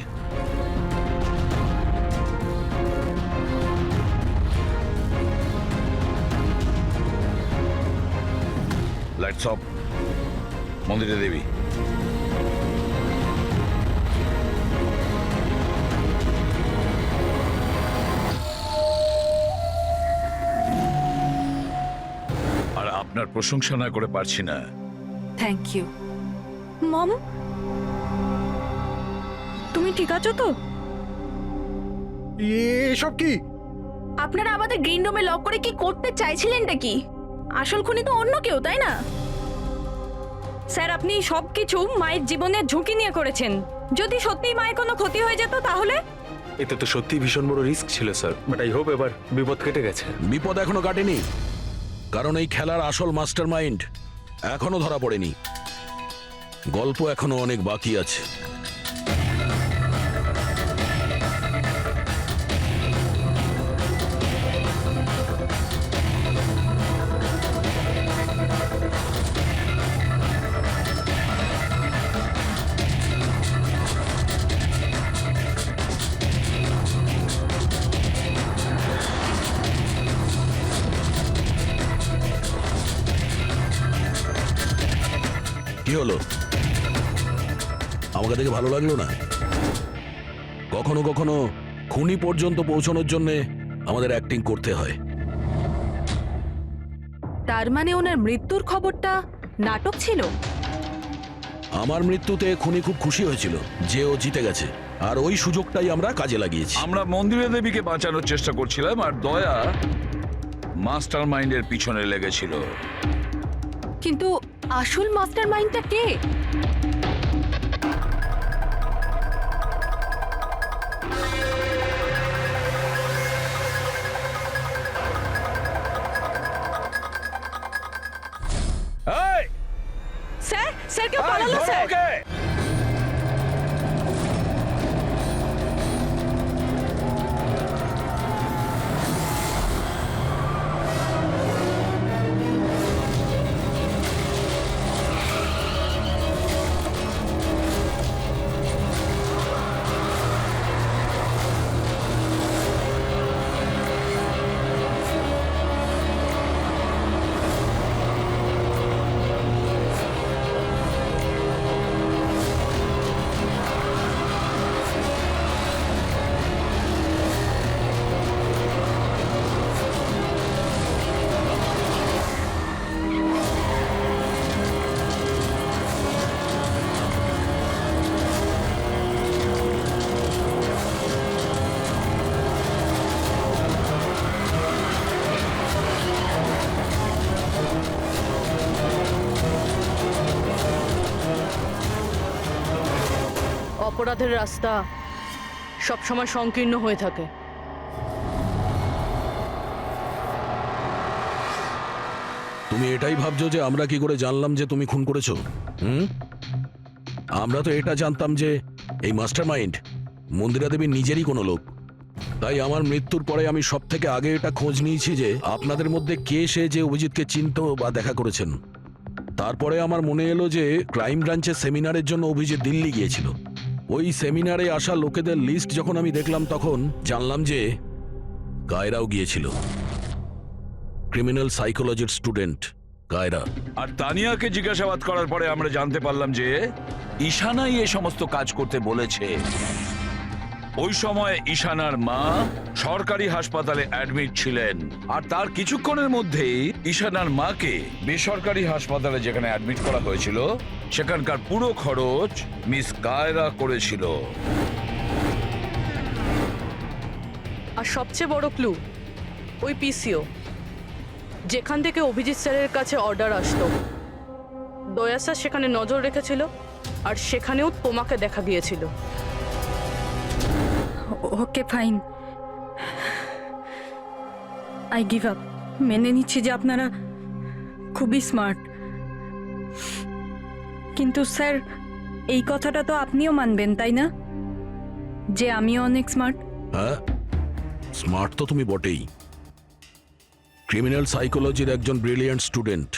Speaker 3: lights off. Mandira Devi, আর আপনার প্রশংসা না করে পারছি না।
Speaker 11: Thank you. মম, তুমি ঠিক আছো তো?
Speaker 2: এসব কি?
Speaker 8: আপনারা আমাদের গ্রিন রুমে লক করে কি করতে চাইছিলেনটা কি? আসল খুনি তো অন্য কেউ, তাই না?
Speaker 11: স্যার, আপনি সবকিছু মায়ের জীবনের ঝুঁকি নিয়ে করেছেন। যদি সত্যিই মায়ের কোনো ক্ষতি হয়ে যেত তাহলে?
Speaker 6: এতে তো সত্যি ভীষণ বড় রিস্ক ছিল স্যার, বাট আই হোপ এবার বিপদ কেটে গেছে।
Speaker 1: বিপদ এখনো কাটেনি, কারণ এই খেলার আসল মাস্টার মাইন্ড এখনো ধরা পড়েনি। গল্প এখনো অনেক বাকি আছে। কি হলো? আমাকে দেখে ভালো লাগলো না? কখনো কখনো খুনি পর্যন্ত পৌঁছানোর জন্য আমাদের অ্যাক্টিং করতে হয়।
Speaker 11: তার মানে ওনার মৃত্যুর খবরটা নাটক ছিল?
Speaker 1: আমার মৃত্যুতে খুনি খুব খুশি হয়েছিল যে ও জিতে গেছে, আর ওই সুযোগটাই আমরা কাজে লাগিয়েছি।
Speaker 3: আমরা মন্দিরা দেবীকে বাঁচানোর চেষ্টা করছিলাম, আর দয়া মাস্টার মাইন্ডের পিছনে লেগেছিল।
Speaker 11: কিন্তু আসল মাস্টার মাইন্ডটা কে?
Speaker 3: এই,
Speaker 11: স্যার, স্যার কেউ
Speaker 3: এই,
Speaker 11: পালালো
Speaker 3: ধরো
Speaker 11: স্যার।
Speaker 3: ওকে।
Speaker 5: অপরাধের রাস্তা সবসময় সংকীর্ণ হয়ে থাকে।
Speaker 1: তুমি এটাই ভাবছো যে আমরা কি করে জানলাম যে তুমি খুন করেছো? আমরা তো এটা জানতাম যে এই মাস্টার মাইন্ড মন্দিরা দেবীর নিজেরই কোনো লোক। তাই আমার মৃত্যুর পরে আমি সব থেকে আগে এটা খোঁজ নিয়েছি যে আপনাদের মধ্যে কে সে যে অভিজিৎকে চিনতো বা দেখা করেছেন। তারপরে আমার মনে এলো যে ক্রাইম ব্রাঞ্চের সেমিনারের জন্য অভিজিৎ দিল্লি গিয়েছিল। ওই সেমিনারে আসা লোকেদের লিস্ট যখন আমি দেখলাম তখন জানলাম যে কায়রাও গিয়েছিল। ক্রিমিনাল সাইকোলজির স্টুডেন্ট কায়রা।
Speaker 3: আর তানিয়াকে জিজ্ঞাসাবাদ করার পরে আমরা জানতে পারলাম যে ঈশানাই এই সমস্ত কাজ করতে বলেছে। ওই সময় ঈশানার মা সরকারি হাসপাতালে অ্যাডমিট ছিলেন, আর তার কিছুক্ষণের মধ্যেই ঈশানার মাকে বেসরকারি হাসপাতালে যেখানে অ্যাডমিট করা হয়েছিল সেখানকার পুরো খরচ মিস কায়রা করেছিল।
Speaker 5: আর সবচেয়ে বড় ক্লু ওই পিসিও, যেখান থেকে অভিজিৎ স্যারের কাছে অর্ডার আসতো, দয়া স্যার সেখানে নজর রেখেছিল আর সেখানেও তোমাকে দেখা দিয়েছিল।
Speaker 8: Okay fine, I give up. মেনে নিচ্ছি যে আপনারা খুবই স্মার্ট, কিন্তু স্যার এই কথাটা তো আপনিও মানবেন তাই না, যে আমিও অনেক স্মার্ট?
Speaker 1: হ্যাঁ, স্মার্ট তো তুমি বটেই। ক্রিমিনাল সাইকোলজির একজন ব্রিলিয়ান্ট স্টুডেন্ট,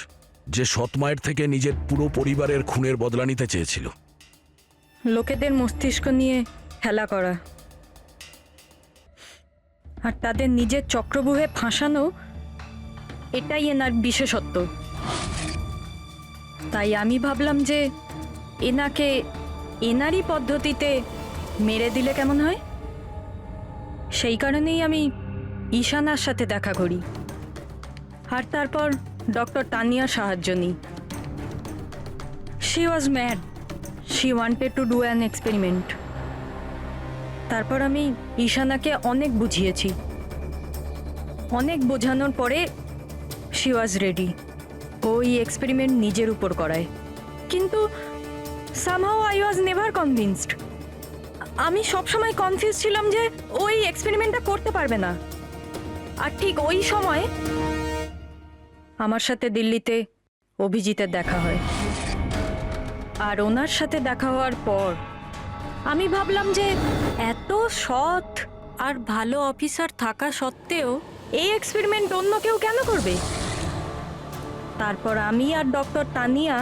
Speaker 1: যে সৎ মায়ের থেকে নিজের পুরো পরিবারের খুনের বদলা নিতে চেয়েছিল।
Speaker 8: লোকেদের মস্তিষ্ক নিয়ে খেলা করা আর তাদের নিজের চক্রব্যূহে ফাঁসানো, এটাই এনার বিশেষত্ব। তাই আমি ভাবলাম যে এনাকে এনারই পদ্ধতিতে মেরে দিলে কেমন হয়। সেই কারণেই আমি ঈশানার সাথে দেখা করি আর তারপর ডক্টর তানিয়ার সাহায্য নিই। She was mad, she wanted to do an experiment. তারপর আমি ঈশানাকে অনেক বুঝিয়েছি, অনেক বোঝানোর পরে শি ওয়াজ রেডি। ওই এক্সপেরিমেন্ট নিজের উপর করায়, কিন্তু somehow I was never convinced. আমি সবসময় কনফিউজ ছিলাম যে ওই এক্সপেরিমেন্টটা করতে পারবে না। আর ঠিক ওই সময় আমার সাথে দিল্লিতে অভিজিতের দেখা হয়, আর ওনার সাথে দেখা হওয়ার পর আমি ভাবলাম যে এত সৎ আর ভালো অফিসার থাকা সত্ত্বেও এই এক্সপেরিমেন্ট অন্য কেউ কেন করবে। তারপর আমি আর ডক্টর তানিয়া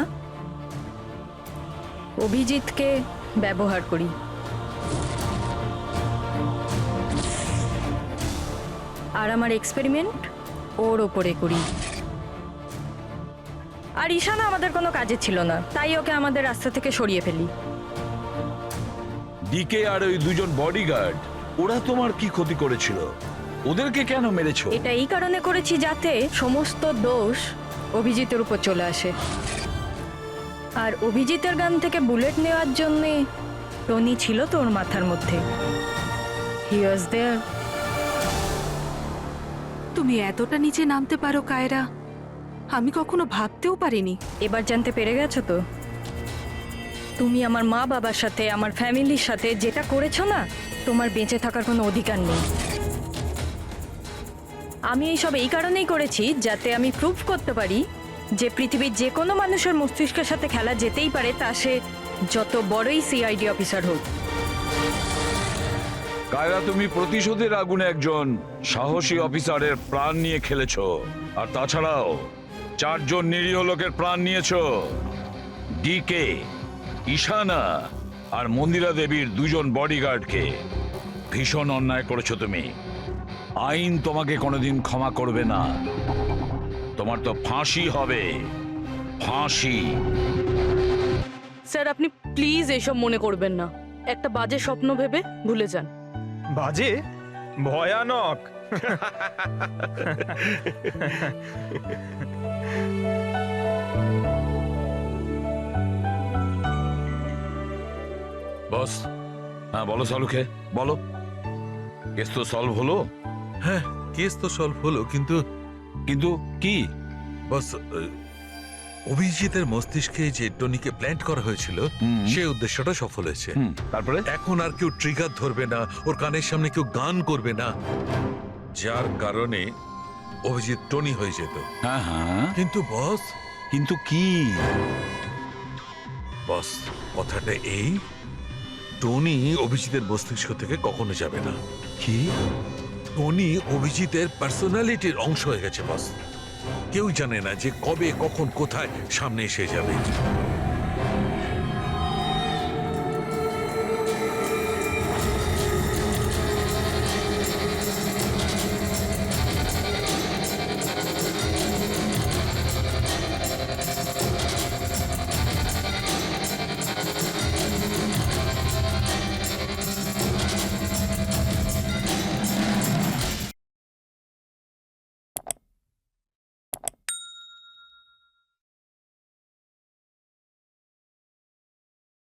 Speaker 8: অভিজিৎকে ব্যবহার করি। আর আমার এক্সপেরিমেন্ট ওর ওপরে করি। আর ঈশানা আমাদের কোনো কাজে ছিল না, তাই ওকে আমাদের রাস্তা থেকে সরিয়ে ফেলি।
Speaker 3: ডিকে আর ওই দুজন বডিগার্ড, ওরা তোমার কি ক্ষতি করেছিল? ওদেরকে কেন মেরেছো?
Speaker 8: এটা এই কারণে করেছি যাতে সমস্ত দোষ অভিজিতের উপর চলে আসে। আর অভিজিতের গান থেকে বুলেট নেওয়ার জন্যে টনি ছিল তোর মাথার মধ্যে। হি ওয়াজ দেয়ার।
Speaker 11: তুমি এতটা নিচে নামতে পারো কায়রা, আমি কখনো ভাবতেও পারিনি।
Speaker 8: এবার জানতে পেরে গেছো তো? তুমি আমার মা বাবার সাথে, আমার ফ্যামিলির সাথে যেটা করেছো না, তোমার বেঁচে থাকার কোনো অধিকার নেই। আমি এইসব এই কারণেই করেছি যাতে আমি প্রুভ করতে পারি যে পৃথিবীর যে কোনো মানুষের মস্তিষ্কের সাথে খেলা যেতেই পারে, তা সে যত বড়ই সিআইডি অফিসার হোক।
Speaker 3: কায়রা, তুমি প্রতিশোধের আগুনে একজন সাহসী অফিসারের প্রাণ নিয়ে খেলেছো, আর তাছাড়াও 4 জন নিরীহ লোকের প্রাণ নিয়েছো। ডিকে, ঈশানা আর মন্দিরা দেবীর 2 জন বডিগার্ডকে। ভীষণ অন্যায় করেছো তুমি। আইন তোমাকে কোনোদিন ক্ষমা করবে না। তোমার তো ফাঁসি হবে, ফাঁসি।
Speaker 5: স্যার আপনি প্লিজ এসব মনে করবেন না, একটা বাজে স্বপ্ন ভেবে ভুলে যান।
Speaker 4: বাজে? ভয়ানক।
Speaker 3: বস, হ্যাঁ বলো সালুকে, বলো। কেস তো সলভ হলো?
Speaker 10: হ্যাঁ, কেস তো সলভ হলো, কিন্তু
Speaker 3: কিন্তু কি?
Speaker 10: বস, অভিজিতের মস্তিষ্কে যে টনিকে প্ল্যান্ট করা হয়েছিল, সেই উদ্দেশ্যটা সফল হয়েছে।
Speaker 3: তারপরে
Speaker 10: এখন আর কেউ ট্রিগার ধরবে না, ওর কানের সামনে কেউ গান করবে না, যার কারণে অভিজিৎ টনি হয়ে যেত।
Speaker 3: হ্যাঁ হ্যাঁ,
Speaker 10: কিন্তু বস,
Speaker 3: কিন্তু কি?
Speaker 10: বস, কথাটা এই, টনি অভিজিতের মস্তিষ্ক থেকে কখনো যাবে না।
Speaker 3: কি?
Speaker 10: টনি অভিজিতের পার্সোনালিটির অংশ হয়ে গেছে বস। কেউ জানে না যে কবে, কখন, কোথায় সামনে এসে যাবে।